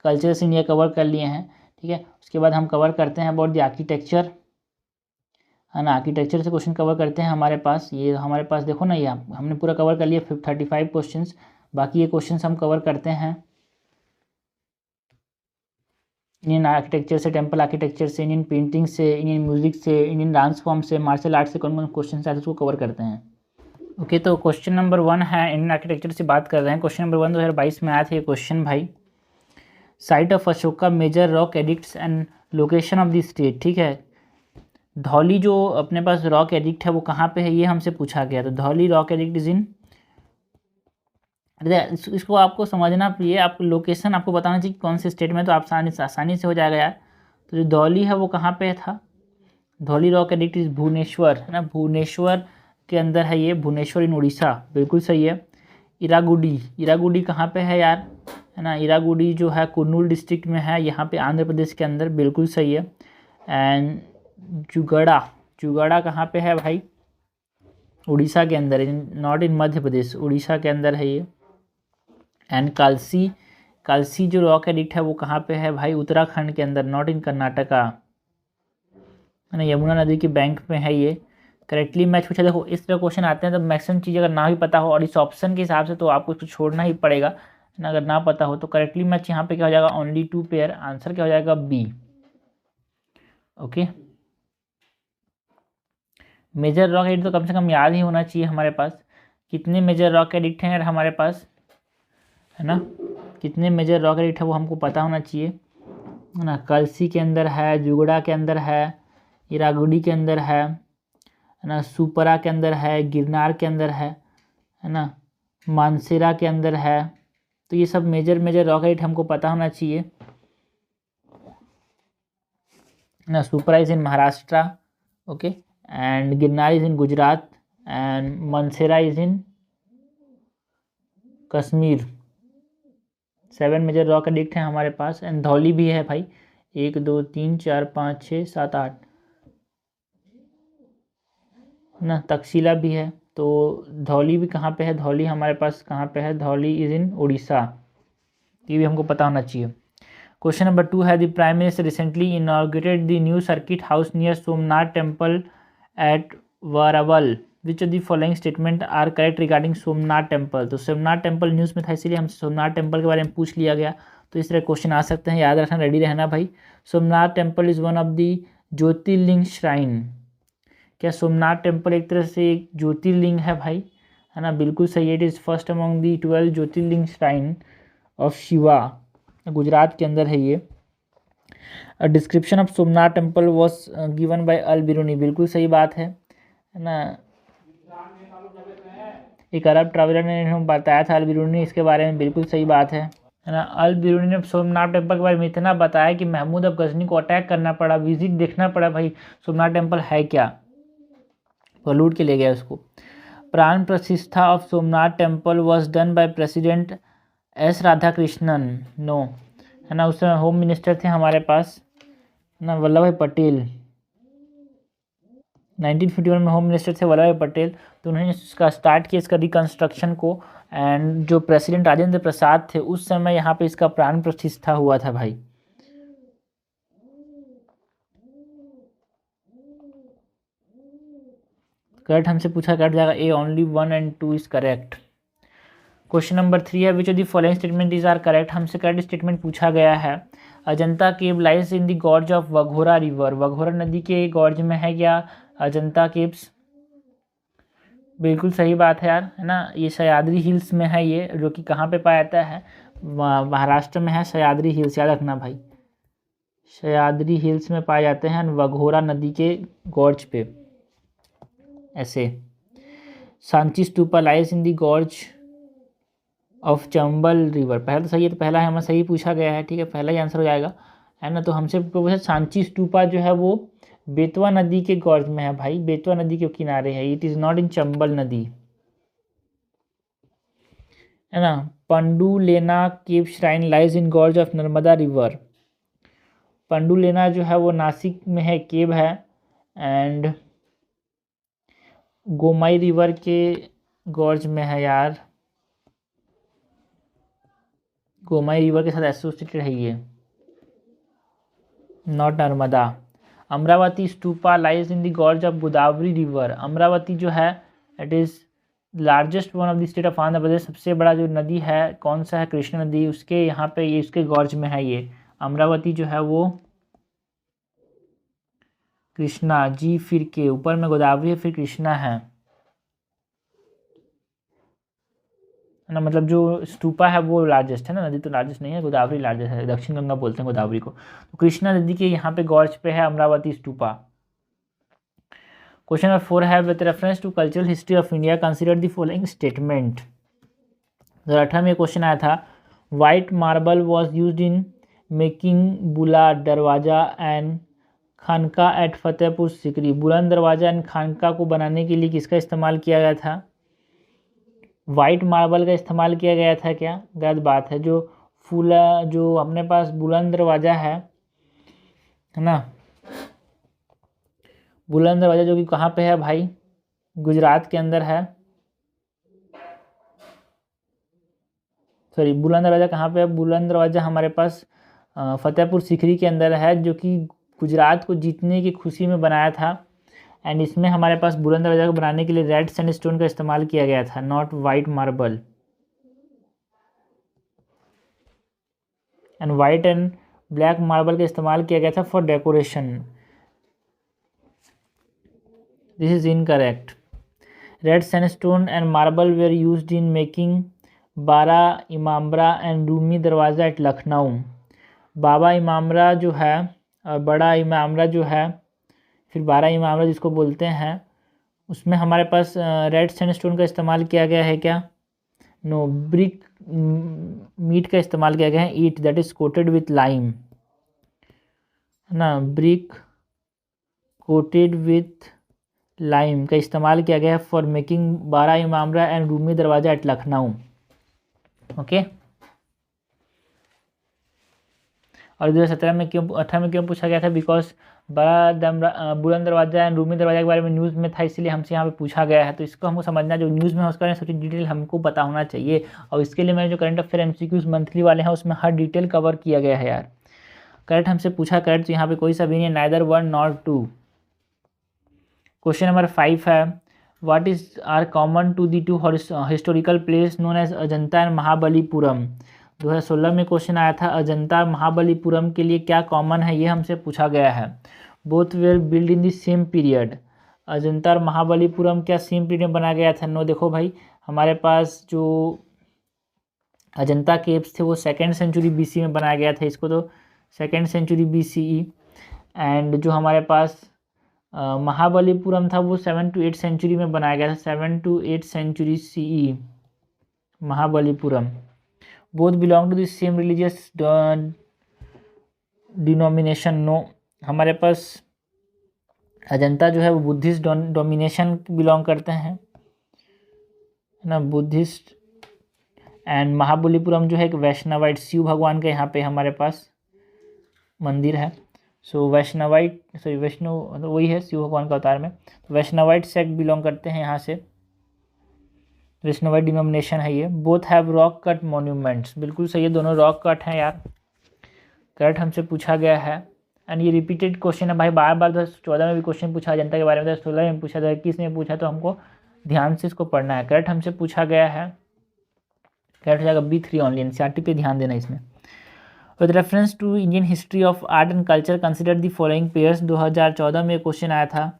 कल्चर से इंडिया कवर कर लिए हैं, ठीक है। उसके बाद हम कवर करते हैं अबाउट द आर्किटेक्चर, है ना। आर्किटेक्चर से क्वेश्चन कवर करते हैं हमारे पास, ये हमारे पास देखो ना, ये हमने पूरा कवर कर लिया 35 क्वेश्चंस। बाकी ये क्वेश्चंस हम कवर करते हैं इंडियन आर्किटेक्चर से, टेम्पल आर्किटेक्चर से, इंडियन पेंटिंग से, इंडियन म्यूजिक से, इंडियन डांस फॉर्म से, मार्शल आर्ट से कौन कौन क्वेश्चन आते हैं उसको कवर करते हैं। ओके, तो क्वेश्चन नंबर 1 है, इंडियन आर्किटेक्चर से बात कर रहे हैं। क्वेश्चन नंबर 1 2022 में आया था ये क्वेश्चन भाई। Site of Ashoka major rock edicts and location of the state, ठीक है। धौली जो अपने पास रॉक एडिक्ट है वो कहाँ पे है, ये हमसे पूछा गया। तो Dhauli rock edict is in, इसको आपको समझना, ये आपको लोकेशन आपको बताना चाहिए कौन से स्टेट में, तो आप आसानी से हो जाएगा यार। तो जो धौली है वो कहाँ पे था? Dhauli rock edict is Bhubaneswar, है ना, भुवनेश्वर के अंदर है ये, भुवनेश्वर इन उड़ीसा, बिल्कुल सही है। इरागुडी कहाँ पे है यार, है ना। इरागुडी जो है कुर्नूल डिस्ट्रिक्ट में है, यहाँ पे आंध्र प्रदेश के अंदर, बिल्कुल सही है। एंड जुगाड़ा कहाँ पे है भाई? उड़ीसा के अंदर, नॉट इन मध्य प्रदेश, उड़ीसा के अंदर है ये। एंड कालसी जो रॉक एडिक्ट है वो कहाँ पे है भाई? उत्तराखंड के अंदर, नॉट इन कर्नाटका, है ना, यमुना नदी के बैंक में है ये। करेक्टली मैच पूछा, देखो इस तरह क्वेश्चन आते हैं तो मैक्सिमम चीज़ अगर ना भी पता हो और इस ऑप्शन के हिसाब से तो आपको इसको छोड़ना ही पड़ेगा, ना, अगर ना पता हो तो करेक्टली मैच यहाँ पे क्या हो जाएगा, ओनली 2 पेयर, आंसर क्या हो जाएगा, B. Okay, major rock edict तो कम से कम याद ही होना चाहिए हमारे पास। कितने मेजर रॉक एडिक्ट हैं यार हमारे पास, है ना, कितने मेजर रॉक एडिक्ट है वो हमको पता होना चाहिए, है ना। कलसी के अंदर है, जुगड़ा के अंदर है, इरागुडी के अंदर है ना, सुपरा के अंदर है, गिरनार के अंदर है ना, मानसेरा के अंदर है। तो ये सब मेजर मेजर रॉक एडिक्ट हमको पता होना चाहिए ना। Sopara is in Maharashtra, okay, and Girnar is in Gujarat, and Mansehra is in Kashmir. 7 major rock edict हैं हमारे पास, एंड धौली भी है भाई, 1 2 3 4 5 6 7 8 ना, तक्षशिला भी है। तो धौली भी कहाँ पे है, धौली हमारे पास कहाँ पे है, धौली इज इन उड़ीसा, ये भी हमको पता होना चाहिए। क्वेश्चन नंबर 2 है, the prime minister recently inaugurated the new circuit house near Somnath temple at Veraval, which of the following statement are correct regarding Somnath temple. तो सोमनाथ टेम्पल न्यूज़ में था, इसीलिए हमसे सोमनाथ टेम्पल के बारे में पूछ लिया गया। तो इस तरह क्वेश्चन आ सकते हैं, याद रखना, रेडी रहना भाई। Somnath temple is one of the Jyotirlinga shrine. क्या सोमनाथ टेम्पल एक तरह से एक ज्योतिर्लिंग है भाई, है ना, बिल्कुल सही है। It is first among the 12 jyotirlinga shrine of Shiva, Gujarat के अंदर है ये। Description of Somnath temple was given by Al Biruni, बिल्कुल सही बात है ना। एक अरब ट्रैवलर ने हमें बताया था, अल बिरूनी, इसके बारे में, बिल्कुल सही बात है ना। अल बिरूनी ने सोमनाथ टेम्पल के बारे में इतना बताया कि महमूद अब गजनी को अटैक करना पड़ा, विजिट देखना पड़ा भाई सोमनाथ टेम्पल है क्या, तो लूट के ले गया उसको। Pran pratishtha of Somnath temple was done by president S Radhakrishnan, no, है ना, उस समय होम मिनिस्टर थे हमारे पास ना, वल्लभ भाई पटेल। 1951 में होम मिनिस्टर थे वल्लभ भाई पटेल, तो उन्होंने इसका स्टार्ट किया, इसका रिकन्स्ट्रक्शन को। एंड जो प्रेसिडेंट राजेंद्र प्रसाद थे उस समय यहाँ पे इसका प्राण प्रतिष्ठा हुआ था भाई। करेक्ट हमसे पूछा, करेक्ट जाएगा A, only 1 and 2 is correct. Question number 3 है, which of the following statement is are correct. हमसे करेक्ट स्टेटमेंट पूछा गया है। Ajanta cave lies in the gorge of Waghora river, Waghora नदी के गॉर्ज में है क्या अजंता केव्स, बिल्कुल सही बात है यार, है ना। ये सह्याद्री हिल्स में है ये, जो कि कहाँ पे पाया जाता है, महाराष्ट्र में है सह्याद्री हिल्स, याद रखना भाई, सह्याद्री हिल्स में पाए जाते हैं, वघोरा नदी के गॉर्ज पे। ऐसे Sanchi stupa lies in the gorge of Chambal river, पहला तो सही है, तो पहला हमें सही पूछा गया है, ठीक है, पहला ही आंसर हो जाएगा, है ना। तो हमसे पूछा सांची स्तूपा जो है वो बेतवा नदी के गॉर्ज में है भाई, बेतवा नदी के किनारे है, it is not in Chambal नदी, है ना। Pandulena cave shrine lies in gorge of Narmada river, Pandulena जो है वो नासिक में है, केव है, एंड गोमाई रिवर के गॉर्ज में है यार, गोमाई रिवर के साथ एसोसिएटेड है ये, not Narmada. Amaravati stupa lies in the gorge of Godavari river, Amaravati जो है it is largest one of the state of Andhra Pradesh, सबसे बड़ा जो नदी है कौन सा है, कृष्णा नदी, उसके यहाँ पे ये उसके गॉर्ज में है ये अमरावती जो है वो कृष्णा जी, फिर के ऊपर में गोदावरी है, फिर कृष्णा है ना, मतलब जो स्तूपा है वो लार्जेस्ट है ना, नदी तो लार्जेस्ट नहीं है, गोदावरी लार्जेस्ट है, दक्षिण गंगा बोलते हैं गोदावरी को। तो कृष्णा नदी के यहाँ पे गॉर्ज पे है अमरावती स्तूपा। क्वेश्चन नंबर 4 है, with reference to cultural history of India consider the following statement. 2018 में क्वेश्चन आया था, white marble was use in making Buland Darwaza and Khanqah at Fatehpur Sikri, Buland Darwaza and खानका को बनाने के लिए किसका इस्तेमाल किया गया था, वाइट मार्बल का इस्तेमाल किया गया था क्या, गलत बात है। जो फूला जो अपने पास बुलंद दरवाजा है ना, बुलंद दरवाजा जो कि कहाँ पे है भाई, गुजरात के अंदर है, सॉरी बुलंद दरवाजा कहाँ पे है, बुलंद दरवाजा हमारे पास फतेहपुर सिकरी के अंदर है, जो कि गुजरात को जीतने की खुशी में बनाया था। एंड इसमें हमारे पास बुलंद दरवाजा को बनाने के लिए रेड सैंडस्टोन का इस्तेमाल किया गया था, not white marble. And white and black marble का इस्तेमाल किया गया था for decoration. This is incorrect. Red sandstone and marble were used in making Bara Imambara and Rumi दरवाज़ा एट लखनऊ। बाबा इमामरा जो है और बड़ा इमामरा जो है, फिर बारा इमामरा जिसको बोलते हैं, उसमें हमारे पास रेड सैंडस्टोन का इस्तेमाल किया गया है क्या? नो, ब्रिक मीट का इस्तेमाल किया गया है, eat that is coated with lime, है ना, ब्रिक कोटेड विथ लाइम का इस्तेमाल किया गया है for making Bara Imambara and Rumi दरवाजा एट लखनऊ। ओके। और 2017 में क्यों 18 में क्यों पूछा गया था? बिकॉज बुलंद दरवाजा एंड रूमी दरवाजा के बारे में न्यूज़ में था, इसलिए हमसे यहाँ पे पूछा गया है। तो इसको हमको समझना, जो न्यूज़ में है उसका सभी डिटेल हमको पता होना चाहिए। और इसके लिए मैंने जो करंट अफेयर MCQs मंथली वाले हैं उसमें हर डिटेल कवर किया गया है यार। करेक्ट हमसे पूछा, करेक्ट तो यहाँ पे कोई सा भी नहीं है, नाइदर 1 नॉर 2। क्वेश्चन नंबर 5 है, what is are common to the two historical place known as Ajanta and Mahabalipuram. 2016 में क्वेश्चन आया था, अजंता महाबलीपुरम के लिए क्या कॉमन है, ये हमसे पूछा गया है। Both where build in the same period. Ajanta और महाबलीपुरम क्या सेम पीरियड में बनाया गया था? नो। देखो भाई, हमारे पास जो अजंता केव्स थे वो 2nd सेंचुरी BC में बनाया गया था, इसको तो 2nd सेंचुरी BCE। एंड जो हमारे पास महाबलीपुरम था वो 7 to 8 सेंचुरी में बनाया गया था, 7 to 8 century CE Mahabalipuram. Both belong to the same religious denomination. No, हमारे पास अजंता जो है वो बुद्धिस्ट डोमिनेशन बिलोंग करते हैं, है ना, बुद्धिस्ट। एंड महाबलीपुरम जो है एक वैष्णवाइट, शिव भगवान का यहाँ पे हमारे पास मंदिर है। सो वैष्णवाइट, सॉरी वैष्णव मतलब वही है शिव भगवान का अवतार में, वैष्णवाइट सेक्ट बिलोंग करते हैं यहाँ से, वैष्णवाइट डिनोमिनेशन है ये। Both have rock cut monuments, बिल्कुल सही है, दोनों रॉक कट हैं यार। करेक्ट हमसे पूछा गया है। एंड ये रिपीटेड क्वेश्चन है भाई, बार बार 2014 में भी क्वेश्चन पूछा अजंता के बारे में, 2016 में पूछा, 2021 में पूछा, तो हमको ध्यान से इसको पढ़ना है। करेक्ट हमसे पूछा गया है, करेक्ट हो जाएगा B3 ओनली। NCERT पे ध्यान देना इसमें। With reference to Indian history of art and culture consider the following pairs. 2014 में क्वेश्चन आया था,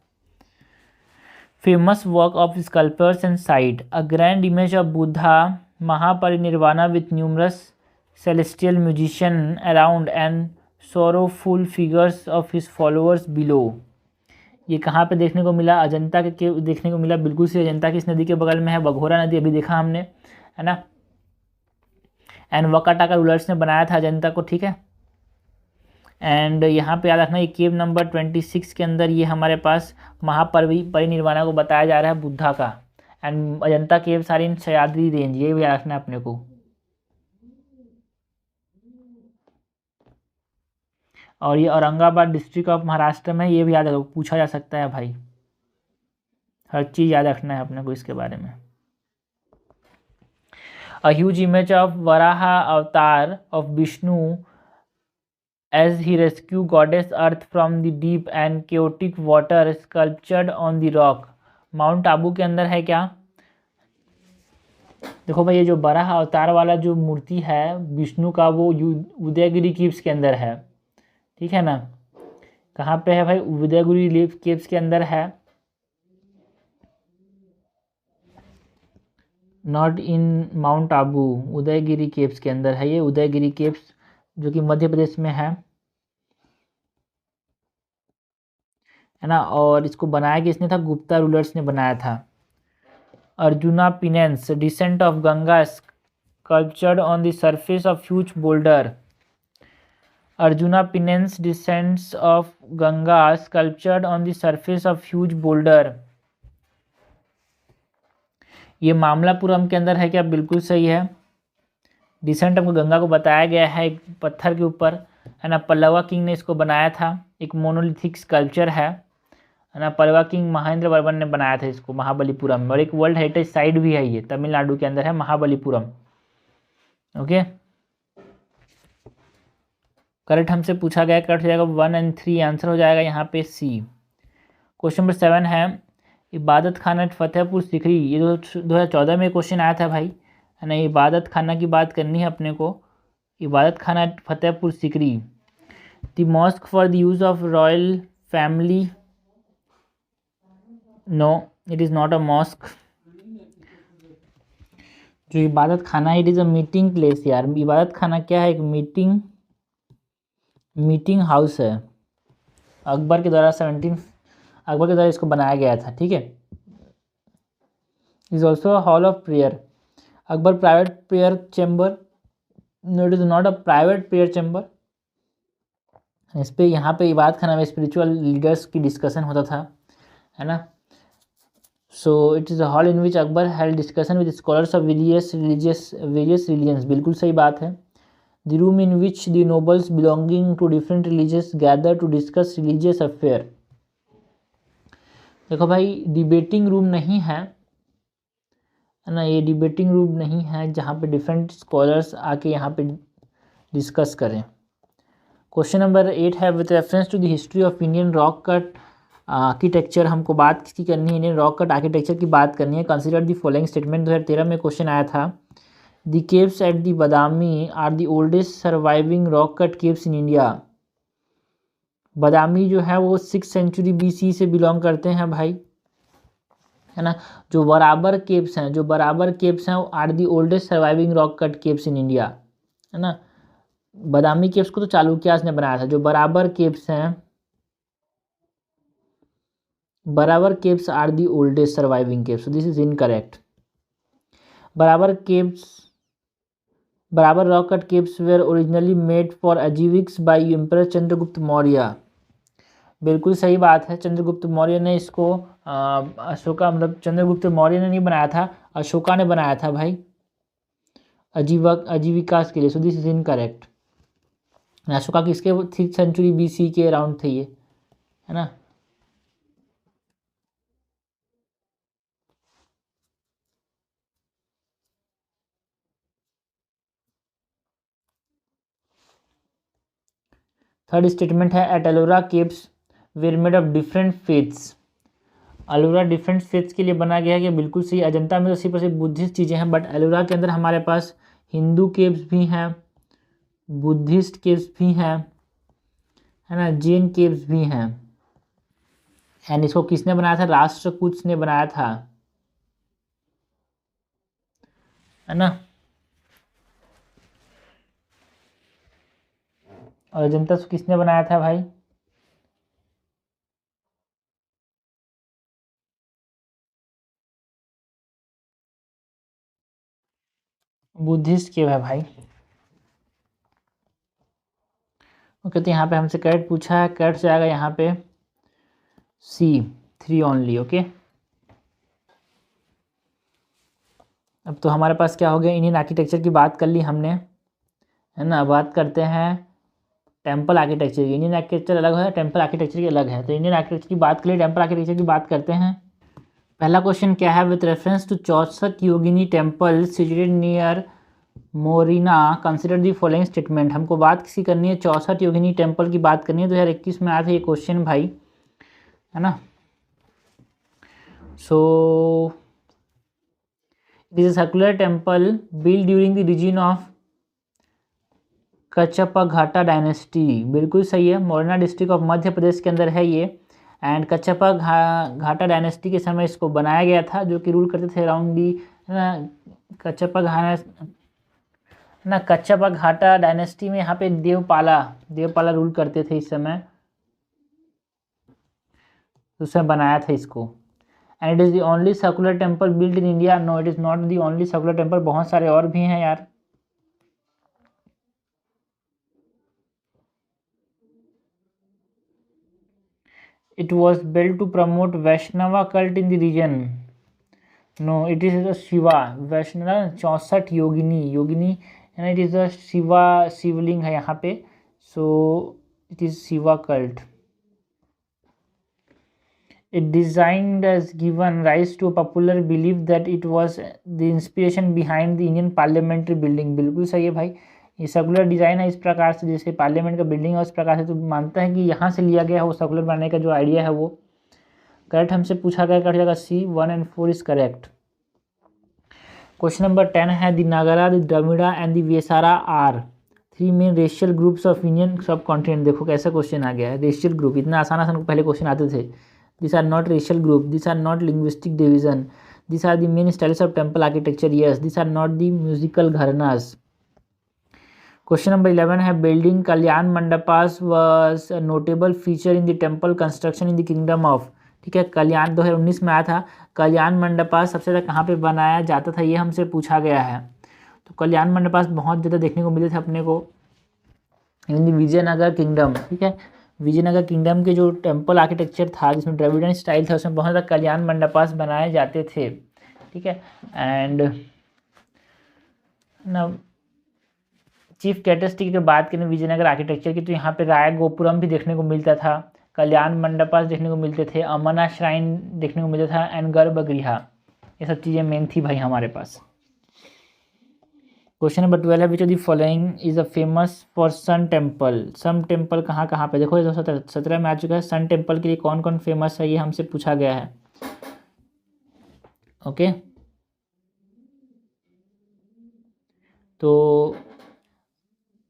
famous work of sculptures and site, a grand image of Buddha Mahaparinirvana with numerous celestial musician around and sorrowful figures of his followers below। ये कहाँ पे देखने को मिला? अजंता के देखने को मिला, बिल्कुल से अजंता की इस नदी के बगल में है, बघोरा नदी, अभी देखा हमने, है ना। एंड वकाटाका रूलर्स ने बनाया था अजंता को, ठीक है। एंड यहाँ पे याद रखना, ये केव नंबर 26 के अंदर ये हमारे पास महापरिनिर्वाणा को बताया जा रहा है बुद्धा का। एंड अजंता केव सारी इन सह्याद्री रेंज, ये भी याद रखना अपने को। और ये औरंगाबाद डिस्ट्रिक्ट ऑफ महाराष्ट्र में, ये भी याद रखो, पूछा जा सकता है भाई, हर चीज़ याद रखना है अपने को इसके बारे में। A huge image of Varaha avatar of Vishnu as he rescue goddess earth from the deep and chaotic water sculptured on the rock. Mount Abu के अंदर है क्या? देखो भाई, ये जो वराह अवतार वाला जो मूर्ति है विष्णु का, वो उदयगिरी केव्स के अंदर है, ठीक है ना। कहाँ पे है भाई? उदयगिरी केव्स के अंदर है, not in Mount Abu, Udayagiri caves के अंदर है ये, उदयगिरी केव्स जो कि मध्य प्रदेश में है ना। और इसको बनाया किसने था? गुप्ता रूलर्स ने बनाया था। Arjuna penance, descent of Ganga sculptured on the surface of huge boulder. Arjuna penance descents of Ganga sculptured on the surface of huge boulder. ये मामलापुरम के अंदर है क्या? बिल्कुल सही है। डिसेंट ऑफ गंगा को बताया गया है एक पत्थर के ऊपर, है ना। पल्लवा किंग ने इसको बनाया था, एक मोनोलिथिक स्कल्पचर है ना। पल्लवा किंग महेंद्र वर्मन ने बनाया था इसको महाबलीपुरम में। और एक वर्ल्ड हेरिटेज साइट भी है, ये तमिलनाडु के अंदर है महाबलीपुरम। ओके, करेक्ट हमसे पूछा गया, करेक्ट हो जाएगा 1 और 3, आंसर हो जाएगा यहाँ पे C। क्वेश्चन नंबर 7 है, इबादत खाना फतेहपुर सीकरी, ये 2014 में क्वेश्चन आया था भाई, है ना। इबादत खाना की बात करनी है अपने को। Ibadat Khana at Fatehpur Sikri. The mosque for the use of royal family, no it is not a mosque. जो इबादत खाना है, it is a meeting place यार। इबादत खाना क्या है? एक मीटिंग हाउस है। अकबर के द्वारा इसको बनाया गया था, ठीक है। Is also a hall of prayer. Akbar private prayer chamber, no it is not a private prayer chamber. इस पे यहाँ पे इबादत खाना में स्पिरिचुअल लीडर्स की डिस्कशन होता था, है ना। So it is a hall in which Akbar held discussion with scholars of various religions, बिल्कुल सही बात है। The room in which the nobles belonging to different religious gather to discuss religious affair. देखो भाई, डिबेटिंग रूम नहीं है ना, ये डिबेटिंग रूम नहीं है जहाँ पे डिफरेंट स्कॉलर्स आके यहाँ पे डिस्कस करें। क्वेश्चन नंबर 8 है, with reference to the history of Indian rock cut architecture. हमको बात किसकी करनी है? इंडियन रॉक कट आर्किटेक्चर की बात करनी है। Consider the following statement. 2013 में क्वेश्चन आया था। The caves at the Badami are the oldest surviving rock cut caves in India. Badami जो है वो 6th सेंचुरी BC से बिलोंग करते हैं भाई, है ना। जो बराबर केव्स हैं वो are the oldest surviving rock cut caves in India, है ना। बादामी केव्स को तो चालुक्यास ने बनाया था। जो Barabar caves are the oldest surviving caves, this is incorrect. Barabar rock cut caves were originally made for Ajivikas by emperor Chandragupta Maurya, बिल्कुल सही बात है। चंद्रगुप्त मौर्य ने इसको चंद्रगुप्त मौर्य ने नहीं बनाया था, अशोका ने बनाया था भाई, आजीविका के लिए। So this is incorrect. Ashoka किसके 6th सेंचुरी BC के अराउंड थे ये, है ना। थर्ड स्टेटमेंट है, at Ellora caves were made of different faiths. Ellora different faiths के लिए बना गया है कि बिल्कुल सही। अजंता में तो सिर्फ सिर्फ बुद्धिस्ट चीज़ें हैं, बट एलोरा के अंदर हमारे पास हिंदू केव्स भी हैं, बुद्धिस्ट केव्स भी हैं, है ना, जैन केव्स भी हैं। एंड इसको किसने बनाया था? राष्ट्रकूट ने बनाया था, है ना। और अजंता किसने बनाया था भाई? बुद्धिस्ट केव है भाई। ओके, तो यहाँ पे हमसे करेक्ट पूछा है, करेक्ट से आएगा यहाँ पे C3 ओनली। ओके, अब तो हमारे पास क्या हो गया? इंडियन आर्किटेक्चर की बात कर ली हमने, है ना। बात करते हैं टेम्पल आर्किटेक्चर की। इंडियन आर्किटेक्चर अलग है, टेम्पल आर्किटेक्चर की अलग है। तो इंडियन आर्किटेक्चर की बात कर ली, टेम्पल आर्किटेक्चर की बात करते हैं। पहला क्वेश्चन क्या है? With reference to 64 Yogini temple situated near Morena consider the following statement. हमको बात किसी करनी है 64 योगिनी टेम्पल की बात करनी है। 2021 में आया था ये क्वेश्चन भाई, है ना। So it is a circular temple build during the reason of Kachchhapaghata dynasty, बिल्कुल सही है। मोरना डिस्ट्रिक्ट ऑफ मध्य प्रदेश के अंदर है ये। एंड कच्चप्पा घाटा डायनेस्टी के समय इसको बनाया गया था, जो कि रूल करते थे अराउंड दी, है ना। कच्चप्पा घाटा डायनेस्टी में यहाँ पे देवपाला रूल करते थे इस समय, उसने बनाया था इसको। And it is the only circular temple build in India. No, it is not the only circular temple, बहुत सारे और भी हैं यार। It was built to promote Vaishnava cult in the region. No, it is a Shiva Vaishnava 64 Yogini, and it is a Shiva शिवलिंग है यहाँ पे। So it is Shiva cult. It designed as given rise to a popular belief that it was the inspiration behind the Indian parliamentary building. बिल्कुल सही है भाई। ये circular design है इस प्रकार से, जैसे पार्लियामेंट का बिल्डिंग है उस प्रकार से, तो मानता है कि यहाँ से लिया गया है वो सर्कुलर बनाने का जो आइडिया है वो। करेक्ट हमसे पूछा गया, कट जाएगा C1 and 4 is correct. Question number 10 है, the Nagara, the Dravida and the Vesara are 3 main racial groups of Indian subcontinent. देखो कैसा क्वेश्चन आ गया है, रेशियल ग्रुप, इतना आसान आसान पहले क्वेश्चन आते थे। This are not racial group, this are not linguistic division, this are the main styles of temple architecture, yes, this are not the musical gharanas. Question number 11 है, building Kalyan mandapas was a notable feature in the temple construction in the kingdom of. ठीक है, कल्याण 2019 में आया था, कल्याण मंडपास सबसे ज़्यादा कहाँ पे बनाया जाता था ये हमसे पूछा गया है। तो कल्याण मंडपास बहुत ज़्यादा देखने को मिले थे अपने को इन द विजयनगर किंगडम। ठीक है, विजयनगर किंगडम के जो टेम्पल आर्किटेक्चर था जिसमें द्रविडियन स्टाइल था उसमें बहुत ज़्यादा कल्याण मंडपास बनाए जाते थे। ठीक है, एंड ना चीफ कैरेक्टरिस्टिक की बात करें विजयनगर आर्किटेक्चर की तो यहाँ पे राय गोपुरम भी देखने को मिलता था, कल्याण मंडपास देखने को मिलते थे, अमरनाथ श्राइन देखने को मिलता था एंड गर्भगृह, ये सब चीज़ें मेन थी भाई हमारे पास। क्वेश्चन नंबर 12 है, which of the following is a famous for sun temple. Sun temple कहाँ कहाँ पे, देखो 2017 में आ चुका है। सन टेम्पल के लिए कौन कौन फेमस है ये हमसे पूछा गया है। ओके, तो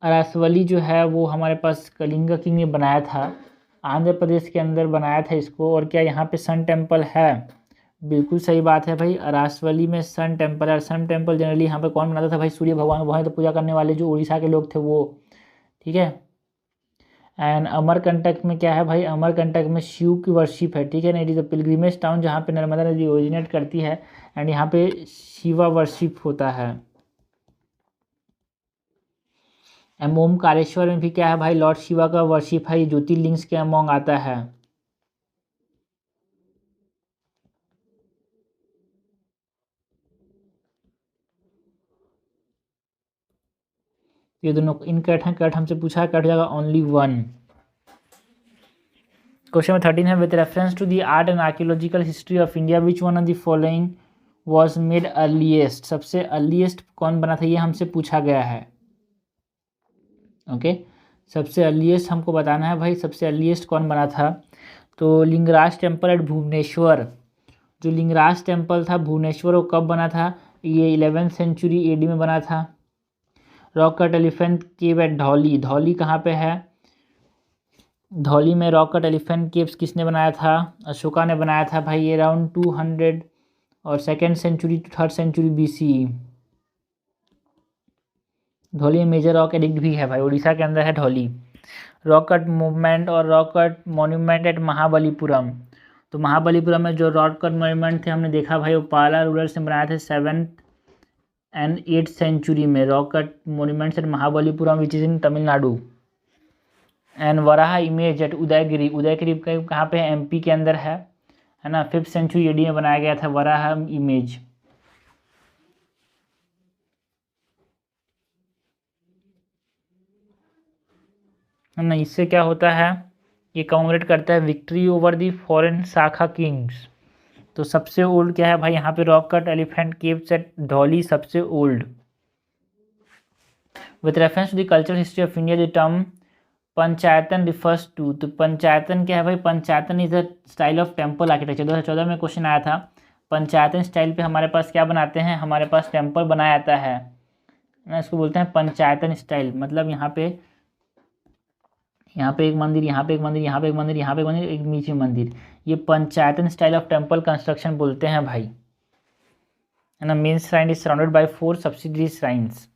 अरासवली जो है वो हमारे पास कलिंगा किंग ने बनाया था, आंध्र प्रदेश के अंदर बनाया था इसको। और क्या यहाँ पे सन टेम्पल है, बिल्कुल सही बात है भाई, अरासवली में सन टेम्पल है। सन टेम्पल जनरली यहाँ पे कौन बनाता था भाई, सूर्य भगवान, वहाँ तो पूजा करने वाले जो उड़ीसा के लोग थे वो। ठीक है, एंड अमरकंटक में क्या है भाई, अमरकंटक में शिव की वर्शिप है। ठीक है ना, it is a pilgrimage town जहाँ पे नर्मदा नदी ओरिजिनेट करती है एंड यहाँ पे शिवा वर्शिप होता है। एंड ओमकारेश्वर में भी क्या है भाई, लॉर्ड शिवा का वर्शिप है, ज्योतिर्लिंग्स के अमोंग आता है। ये दोनों इनकरेक्ट हैं, करेक्ट हमसे पूछा है, कट जाएगा ओनली 1। क्वेश्चन नंबर 13 है, with reference to the art and archaeological history of India which one of the following was made earliest. सबसे अर्लीस्ट कौन बना था ये हमसे पूछा गया है। ओके, सबसे अर्लीस्ट हमको बताना है भाई, सबसे अर्लीस्ट कौन बना था। तो लिंगराज टेम्पल एट भुवनेश्वर, जो लिंगराज टेम्पल था भुवनेश्वर वो कब बना था, ये 11th सेंचुरी AD में बना था। रॉक कट एलिफेंट केव एट धौली, धौली कहाँ पे है, धौली में रॉक कट एलिफेंट केव्स किसने बनाया था, अशोका ने बनाया था भाई, ये अराउंड 200 और 2nd century to 3rd century BC। Dhauli में मेजर रॉक एडिक्ट भी है भाई, उड़ीसा के अंदर है धौली। रॉक कट मूवमेंट और rock cut monument at Mahabalipuram, तो महाबलीपुरम में जो रॉक कट मॉन्यूमेंट थे हमने देखा भाई वो पाला रूलर्स ने बनाए थे 7th and 8th सेंचुरी में। Rock cut monuments at Mahabalipuram which is in Tamil Nadu. And Varaha image at Udayagiri, Udayagiri कहाँ पे है, MP के अंदर है ना, 5th सेंचुरी AD में बनाया गया था वराह इमेज। है ना, इससे क्या होता है, ये कॉमेमोरेट करता है victory over the foreign Shaka kings. तो सबसे ओल्ड क्या है भाई यहाँ पे, rock cut elephant caves at Dhauli सबसे old. With reference to the cultural history of India the term panchayatan refers to, तो पंचायतन क्या है भाई, panchayatan is a style of temple architecture. 2014 में क्वेश्चन आया था, पंचायतन स्टाइल पे हमारे पास क्या बनाते हैं, हमारे पास टेम्पल बनाया जाता है ना, इसको बोलते हैं पंचायतन स्टाइल। मतलब यहाँ पे एक मंदिर, यहाँ पे एक मंदिर, यहाँ पे एक मंदिर, यहाँ पे एक मंदिर, एक बीच में मंदिर, ये पंचायतन स्टाइल ऑफ टेम्पल कंस्ट्रक्शन बोलते हैं भाई, है ना। Main shrine is surrounded by 4 subsidiary shrines,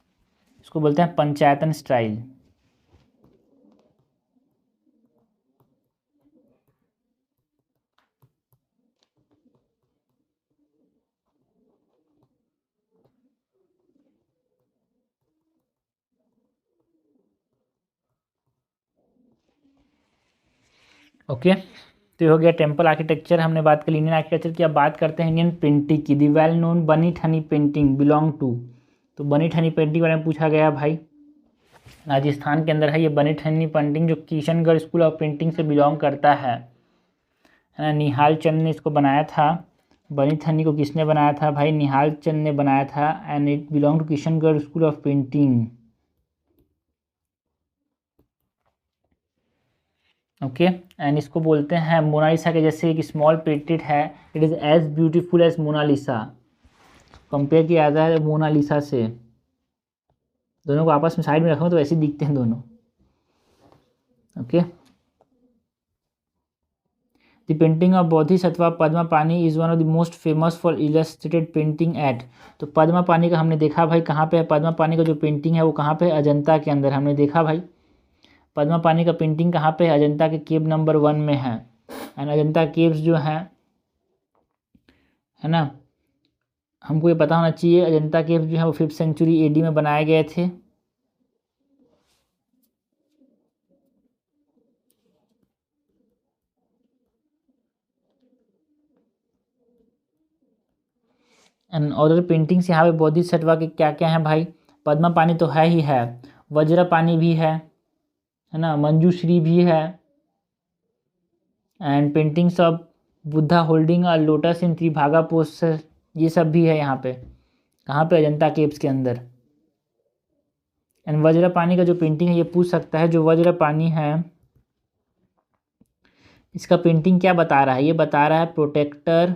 इसको बोलते हैं पंचायतन स्टाइल। ओके, तो ये हो गया टेम्पल आर्किटेक्चर, हमने बात कर इंडियन आर्किटेक्चर की। अब बात करते हैं इंडियन पेंटिंग की। दी वेल नोन बनी ठनी पेंटिंग बिलोंग टू, तो बनी ठनी पेंटिंग बारे में पूछा गया भाई, राजस्थान के अंदर है ये बनी ठनी पेंटिंग, जो किशनगढ़ स्कूल ऑफ पेंटिंग से बिलोंग करता है ना। निहाल चंद ने इसको बनाया था। बनी ठनी को किसने बनाया था भाई, निहाल चंद ने बनाया था and it belong to Kishangarh school of painting. Okay, and इसको बोलते हैं मोनालिसा के जैसे एक स्मॉल पेंटेड है, it is as beautiful as Mona Lisa, compare किया जाता है मोनालिसा से। दोनों को आपस में साइड में रखूँ तो ऐसे दिखते हैं दोनों। Okay, the painting of Bodhisattva Padmapani is one of the most famous for illustrated painting at. तो पद्मा पानी का हमने देखा भाई कहाँ पे है, पद्मा पानी का जो पेंटिंग है वो कहाँ पे है, अजंता के अंदर हमने देखा भाई। पद्मा पानी का पेंटिंग कहाँ पे है, अजंता के केव नंबर 1 में है। एंड अजंता केव्स जो है ना, हमको ये पता होना चाहिए अजंता केव्स जो है वो 5th सेंचुरी AD में बनाए गए थे। एंड अदर पेंटिंग्स यहाँ पे बोधिसत्वा के क्या क्या हैं भाई, पद्मा पानी तो है ही है, वज्र पानी भी है ना, मंजूश्री भी है, and paintings of Buddha holding a lotus in tribhanga posture, ये सब भी है यहाँ पे, कहाँ पे, अजंता केव्स के अंदर। एंड वज्र पानी का जो पेंटिंग है ये पूछ सकता है, जो वज्र पानी है इसका पेंटिंग क्या बता रहा है, ये बता रहा है protector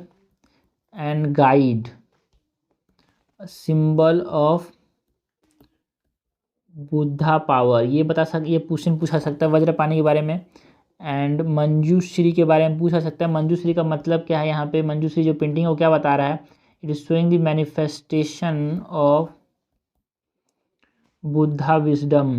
and guide, symbol of Buddha power, ये ये क्वेश्चन पूछा सकता है वज्र पानी के बारे में। एंड मंजूश्री के बारे में पूछा सकता है, मंजूश्री का मतलब क्या है, यहाँ पे मंजूश्री जो पेंटिंग है वो क्या बता रहा है, it is showing the manifestation of Buddha wisdom.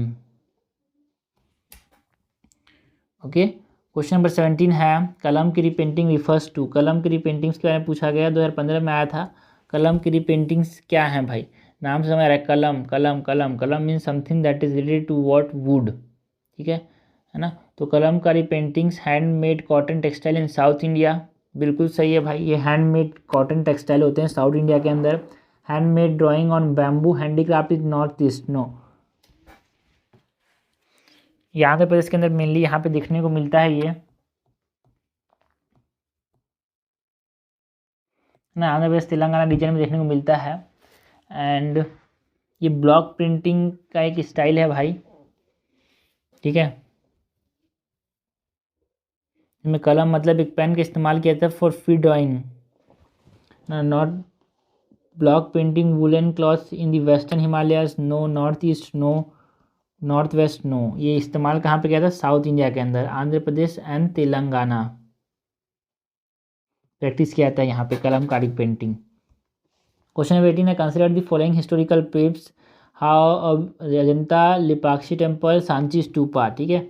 Okay, question number 17 है, कलम की रिपेंटिंग रिफर्स टू, कलम की रिपेंटिंग्स के बारे में पूछा गया, 2015 में आया था। कलम की रिपेंटिंग्स क्या है भाई, नाम से समझ रहा है, कलम kalam kalam kalam means something that is related to what wood, ठीक है ना। तो Kalamkari paintings handmade cotton textile in South India, बिल्कुल सही है भाई, ये हैंडमेड कॉटन टेक्सटाइल होते हैं साउथ इंडिया के अंदर। Handmade drawing on bamboo handicraft is north east, no. ये आंध्र प्रदेश के अंदर मेनली यहाँ पे देखने को मिलता है ये ना, आंध्र प्रदेश तेलंगाना रीजन में देखने को मिलता है। एंड ये ब्लॉक प्रिंटिंग का एक स्टाइल है भाई, ठीक है, इसमें कलम मतलब एक पेन का इस्तेमाल किया जाता है फॉर फ्री ड्राइंग ना, not block painting woollen clothes in the western Himalayas, no, north east no, north west no. ये इस्तेमाल कहाँ पे किया था, साउथ इंडिया के अंदर, आंध्र प्रदेश एंड तेलंगाना प्रैक्टिस किया जाता है यहाँ पे कलमकारी पेंटिंग। क्वेश्चन नंबर 18 है, consider the following historical place how Ajanta Lepakshi temple Sanchi stupa, ठीक है।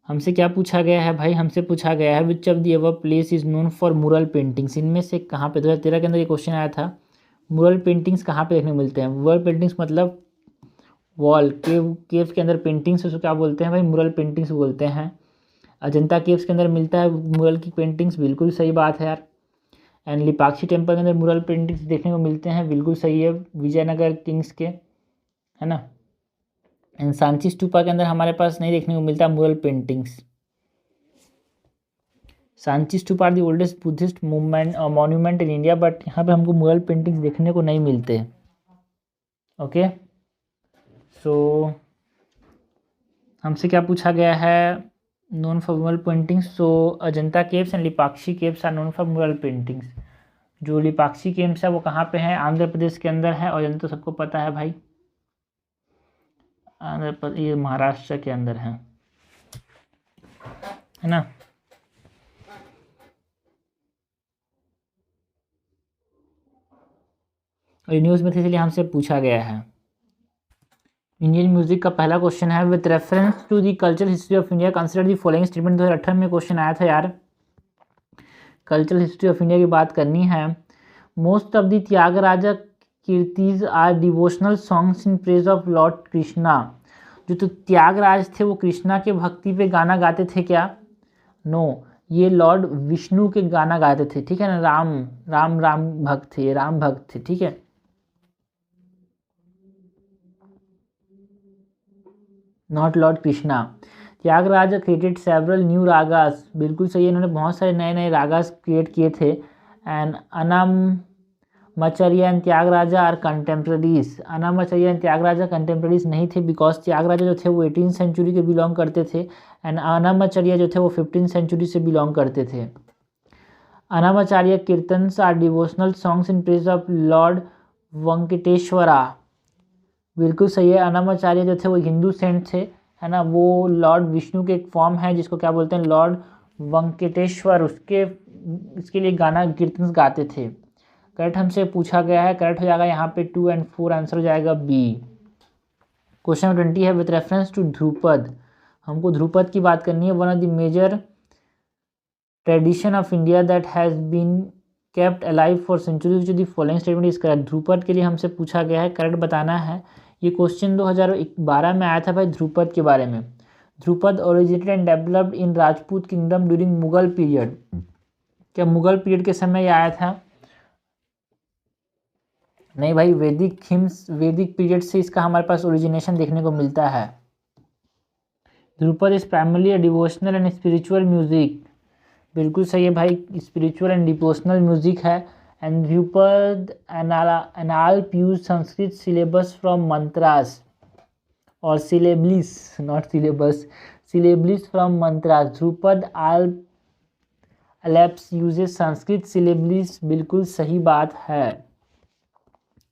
हमसे क्या पूछा गया है भाई, हमसे पूछा गया है which of the above place is known for mural paintings, इनमें से कहाँ पे, 2013 के अंदर ये क्वेश्चन आया था, मुरल पेंटिंग्स कहाँ पे देखने को मिलते हैं। मुरल पेंटिंग्स मतलब वॉल केव के अंदर पेंटिंग्स, उसको क्या बोलते हैं भाई, मुरल पेंटिंग्स बोलते हैं। अजंता केव्स के अंदर मिलता है मुरल की पेंटिंग्स, बिल्कुल सही बात है यार। एंड लिपाक्षी टेम्पल के अंदर मुरल पेंटिंग्स देखने को मिलते हैं, बिल्कुल सही है, विजयनगर किंग्स के, है ना। एंड सांची स्तूपा के अंदर हमारे पास नहीं देखने को मिलता mural paintings. Sanchi stupa are the oldest Buddhist movement monument in India, but यहाँ पे हमको मुरल पेंटिंग्स देखने को नहीं मिलते। ओके, सो हमसे क्या पूछा गया है, known for mural paintings, so Ajanta caves and Lepakshi caves are known for mural paintings. जो लिपाक्षी केव्स है वो कहाँ पे है, आंध्र प्रदेश के अंदर है, और अजंता सबको पता है भाई आंध्र प्रदेश, ये महाराष्ट्र के अंदर है ना। और न्यूज़ में थे इसलिए हमसे पूछा गया है। इंडियन म्यूजिक का पहला क्वेश्चन है, with reference to the cultural history of India consider the following statement, 2018 में क्वेश्चन आया था यार, कल्चरल हिस्ट्री ऑफ इंडिया की बात करनी है। Most of the Tyagaraja kritis are devotional songs in praise of Lord Krishna, जो तो त्यागराज थे वो कृष्णा के भक्ति पे गाना गाते थे क्या, नो, ये लॉर्ड विष्णु के गाना गाते थे, ठीक है ना, राम राम राम भक्त थे, राम भक्त थे, ठीक है। Not lord Krishna. Tyagaraja created several new ragas, बिल्कुल सही है, इन्होंने बहुत सारे नए नए रागास क्रिएट किए थे। And Annamacharya and Tyagaraja are contemporaries, Annamacharya and Tyagaraja contemporaries नहीं थे, बिकॉज त्यागराजा जो थे वो 18th सेंचुरी के बिलोंग करते थे, एंड अन्नमाचार्य जो थे वो 15th सेंचुरी से बिलोंग करते थे। Annamacharya kirtans are devotional songs in praise of Lord Venkateswara, बिल्कुल सही है। अन्नमाचार्य जो थे वो हिंदू सेंट थे, है ना। वो लॉर्ड विष्णु के एक फॉर्म है जिसको क्या बोलते हैं, लॉर्ड वेंकटेश्वर, उसके इसके लिए गाना कीर्तन गाते थे। करेक्ट हमसे पूछा गया है, करेक्ट हो जाएगा यहाँ पे 2 और 4, आंसर हो जाएगा बी। क्वेश्चन 20 है, विथ रेफरेंस टू ध्रुपद, हमको ध्रुपद की बात करनी है। One of the major tradition of India that has been kept alive for centuries, जो the following statement is correct. Dhrupad के लिए हमसे पूछा गया है, करेक्ट बताना है। ये क्वेश्चन 2012 में आया था भाई ध्रुपद के बारे में। Dhrupad originated and developed in Rajput kingdom during Mughal period. क्या मुगल पीरियड के समय ये आया था? नहीं भाई, वैदिक हिम्स, वैदिक पीरियड से इसका हमारे पास ओरिजिनेशन देखने को मिलता है। Dhrupad is primarily a devotional and spiritual music, बिल्कुल सही है भाई, स्पिरिचुअल एंड डिवोशनल म्यूजिक है। And Dhrupad alap use Sanskrit syllabus from mantras or syllables, not syllabus, syllables from mantras. Dhrupad alaps uses Sanskrit syllables, बिल्कुल सही बात है।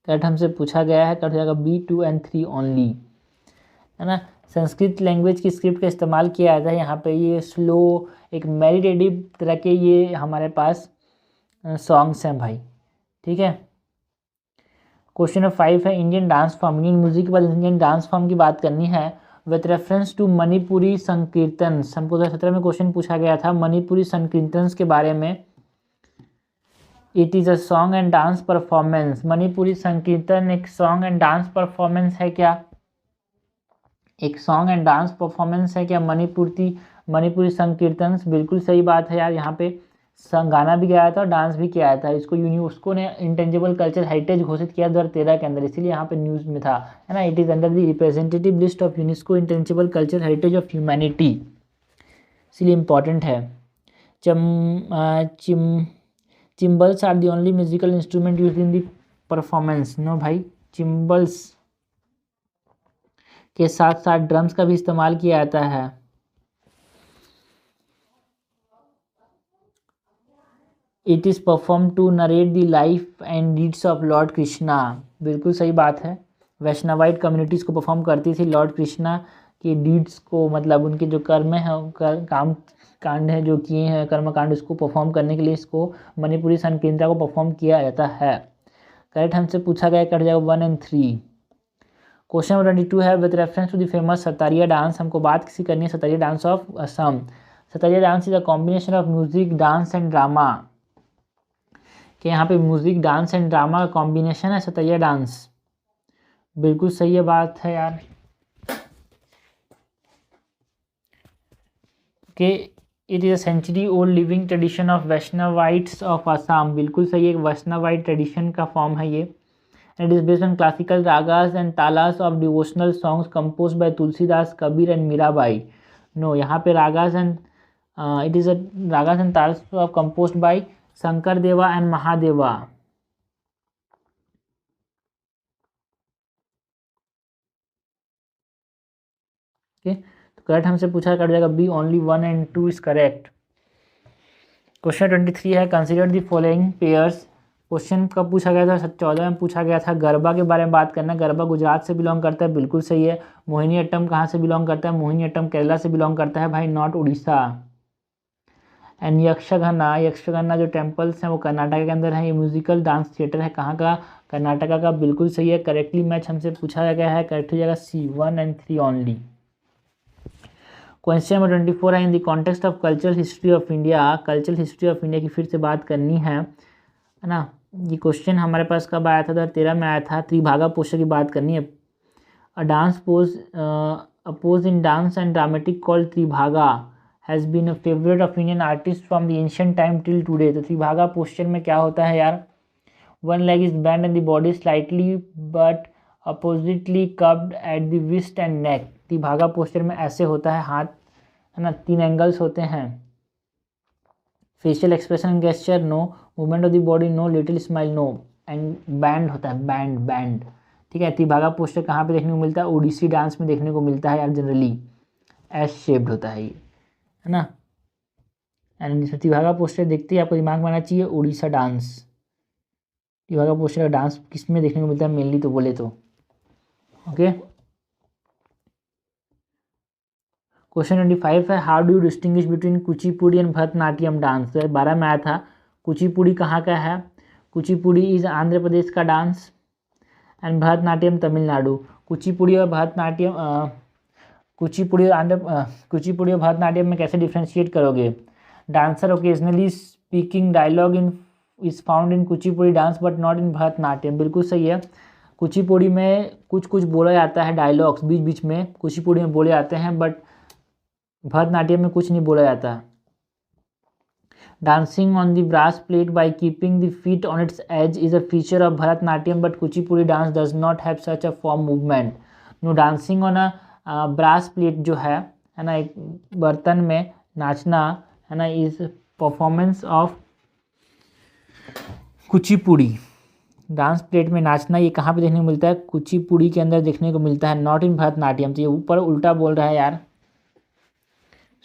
करेक्ट हमसे पूछा गया है, करेक्ट हो जाएगा बी 2 और 3 ओनली, है ना। संस्कृत लैंग्वेज की स्क्रिप्ट का इस्तेमाल किया जाता है यहाँ पे। ये स्लो, एक मेडिटेटिव तरह के ये हमारे पास सॉन्ग्स हैं भाई, ठीक है। क्वेश्चन नंबर 5 है, Indian dance form, Indian music के बाद इंडियन डांस फॉर्म की बात करनी है। विथ रेफरेंस टू मणिपुरी संकीर्तन, हमको 2017 में क्वेश्चन पूछा गया था मणिपुरी संकीर्तन के बारे में। It is a song and dance performance. Manipuri संकीर्तन एक सॉन्ग एंड डांस परफॉर्मेंस है क्या? एक सॉन्ग एंड डांस परफॉर्मेंस है क्या मणिपुरी संकीर्तन? बिल्कुल सही बात है यार। यहाँ पे गाना भी गाया था और डांस भी किया था। इसको यूनेस्को ने इंटेंजिबल कल्चर हेरिटेज घोषित किया 2013 के अंदर, इसीलिए यहाँ पे न्यूज़ में था, है ना। It is under the representative list of UNESCO intangible culture heritage of humanity, इसलिए इम्पॉर्टेंट है। Cymbals are the only musical instrument use in the performance. No भाई, चिम्बल्स के साथ साथ ड्रम्स का भी इस्तेमाल किया जाता है। It is perform to narrate the life and deeds of Lord Krishna, बिल्कुल सही बात है। वैष्णवाइट कम्युनिटीज़ को परफॉर्म करती थी लॉर्ड कृष्णा के डीड्स को, मतलब उनके जो कर्म है, काम कांड है जो किए हैं, कर्म कांड, उसको परफॉर्म करने के लिए इसको मणिपुरी संकीर्तन को परफॉर्म किया जाता है। करेक्ट हमसे पूछा गया, कट जाएगा 1 और 3। क्वेश्चन नंबर 22 है, with reference to the famous Sattriya dance, हमको बात किसी करनी है Sattriya dance of Assam. Sattriya dance is a combination of music, dance and drama. कि यहाँ पे म्यूजिक, डांस एंड ड्रामा का कॉम्बिनेशन है सतारिया डांस, बिल्कुल सही है बात है यार। कि it is a century old living tradition of Vaishnavites of Assam, बिल्कुल सही है, एक वैष्णवाइट ट्रेडिशन का फॉर्म है ये। It is based on classical ragas and talas of devotional songs composed by Tulsidas, Kabir and Mirabai. No, यहाँ पे ragas and it is a ragas and talas of composed by Shankar Deva and Mahadeva. Okay, तो correct हमसे पूछा कर जाएगा B, only 1 और 2 is correct. Question 23 है, consider the following pairs. Question कब पूछा गया था? 2014 में पूछा गया था। गरबा के बारे में बात करना है। गरबा गुजरात से बिलोंग करता है, बिल्कुल सही है। मोहिनी अट्टम कहाँ से बिलोंग करता है? मोहिनी अट्टम केरला से बिलोंग करता है भाई, नॉट उड़ीसा। एंड यक्षगाना, यक्षगाना जो टेम्पल्स हैं वो कर्नाटक के अंदर है। ये म्यूजिकल डांस थिएटर है, कहाँ का? कर्नाटका का, बिल्कुल सही है। करेक्टली मैच हमसे पूछा गया है, करेक्ट हो जाएगा सी, 1 और 3 ओनली। क्वेश्चन नंबर 24 है, in the context of cultural history of India. Cultural history of India की फिर से बात करनी है ना। ये क्वेश्चन हमारे पास कब आया था? 2013 में आया था। त्रिभागा पोस्टर की बात करनी है। A dance pose in dance and dramatic called Tribhanga has been a favourite of Indian artist from the ancient time till today. तो त्रिभागा पोस्टर में क्या होता है यार? One leg is bend and the body slightly but oppositely curved at the waist and neck. Tribhanga posture में ऐसे होता है हाथ, है ना, 3 एंगल्स होते हैं। Facial expression gesture no, movement of the body no, little smile no, and band होता है, बैंड, ठीक है। त्रिभागा पोस्टर कहाँ पे देखने को मिलता है? ओडिसी डांस में देखने को मिलता है यार, जनरली एस शेप्ड होता है ये, है ना। एंड त्रिभागा पोस्टर देखते ही आपको दिमाग में आना चाहिए उड़ीसा डांस। त्रिभागा पोस्टर का डांस किस में देखने को मिलता है मेनली तो बोले तो? ओके। क्वेश्चन 25 है, how do you distinguish between Kuchipudi and Bharatanatyam dance. 12 में आया था। कुचिपुड़ी कहाँ का है? कुचिपुड़ी इज आंध्र प्रदेश का डांस एंड भरतनाट्यम तमिलनाडु। कुचिपुड़ी और भरतनाट्यम कुचिपुड़ी और भरतनाट्यम में कैसे डिफ्रेंशिएट करोगे? Dancer occasionally speaking dialogue in is found in Kuchipudi dance but not in Bharatanatyam. बिल्कुल सही है। कुचिपुड़ी में कुछ कुछ बोला जाता है, डायलॉग्स बीच बीच में कुचिपुड़ी में बोले जाते हैं, बट भरतनाट्यम में कुछ नहीं बोला जाता। Dancing on the brass plate by keeping the feet on its edge is a feature of Bharatanatyam but Kuchipudi dance does not have such a form movement. No, dancing on a brass plate जो है ना, एक बर्तन में नाचना है ना, is performance of Kuchipudi. Dance plate में नाचना ये कहाँ पे देखने को मिलता है? कुचिपुड़ी के अंदर देखने को मिलता है, नॉट इन भरतनाट्यम। तो ये ऊपर उल्टा बोल रहा है यार।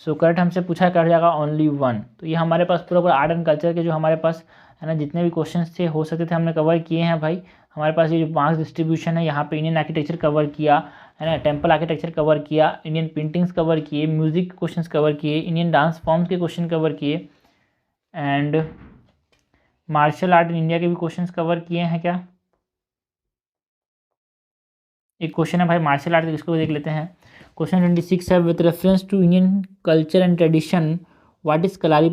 सो करेक्ट हमसे पूछा कर जाएगा ओनली 1। तो ये हमारे पास पूरा आर्ट एंड कल्चर के जो हमारे पास है ना जितने भी क्वेश्चंस थे हो सकते थे हमने कवर किए हैं भाई। हमारे पास ये जो मार्क्स डिस्ट्रीब्यूशन है, यहाँ पे इंडियन आर्किटेक्चर कवर किया है ना, टेम्पल आर्किटेक्चर कवर किया, इंडियन पेंटिंग्स कवर किए, म्यूजिक क्वेश्चन कवर किए, इंडियन डांस फॉर्म्स के क्वेश्चन कवर किए and martial art in India के भी क्वेश्चन कवर किए हैं। क्या एक क्वेश्चन है भाई मार्शल आर्ट, इसको देख लेते हैं। क्वेश्चन 26 है, with reference to Indian culture and tradition what is कलारी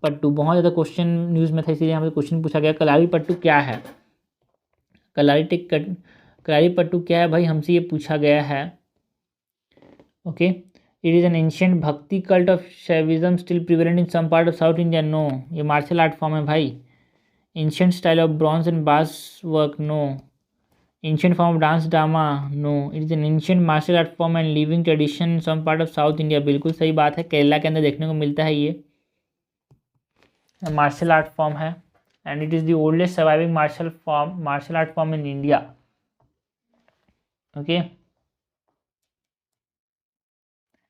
पट्टू। बहुत ज़्यादा क्वेश्चन न्यूज़ में था, इसीलिए हमें क्वेश्चन पूछा गया कलारी पट्टू क्या है। कलारी पट्टू क्या है भाई, हमसे ये पूछा गया है। Okay, it is an ancient bhakti cult of Shaivism still prevalent in some part of South India. No, ये मार्शल आर्ट फॉर्म है भाई। Ancient style of bronze and brass work. No. Ancient form of dance drama, no. It is an ancient martial art form and living tradition in some part of South India. बिल्कुल सही बात है, केरला के अंदर देखने को मिलता है ये मार्शल आर्ट फॉर्म है and it is the oldest surviving martial art form in India. Okay,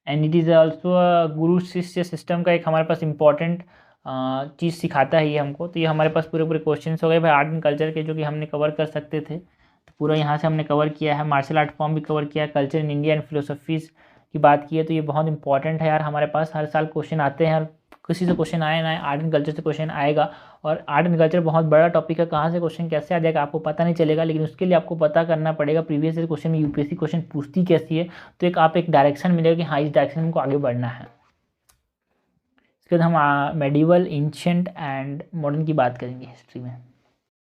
and it is also guru shishya system का एक हमारे पास इंपॉर्टेंट चीज़ सिखाता है ये हमको। तो ये हमारे पास पूरे पूरे क्वेश्चन हो गए भाई आर्ट एंड कल्चर के, जो कि हमने कवर कर सकते थे। पूरा यहाँ से हमने कवर किया है, मार्शल आर्ट फॉर्म भी कवर किया है, culture in India and philosophies की बात की है। तो ये बहुत इंपॉर्टेंट है यार, हमारे पास हर साल क्वेश्चन आते हैं, किसी से क्वेश्चन आए ना आए आर्ट एंड कल्चर से क्वेश्चन आएगा। और आर्ट एंड कल्चर बहुत बड़ा टॉपिक है, कहाँ से क्वेश्चन कैसे आ जाएगा आपको पता नहीं चलेगा, लेकिन उसके लिए आपको पता करना पड़ेगा प्रीवियस ईयर क्वेश्चन में यूपीएससी क्वेश्चन पूछती कैसी है। तो एक डायरेक्शन मिलेगा कि हाँ इस डायरेक्शन में हमको आगे बढ़ना है। इसके बाद हम मेडिवल, एंशिएंट एंड मॉडर्न की बात करेंगे हिस्ट्री में।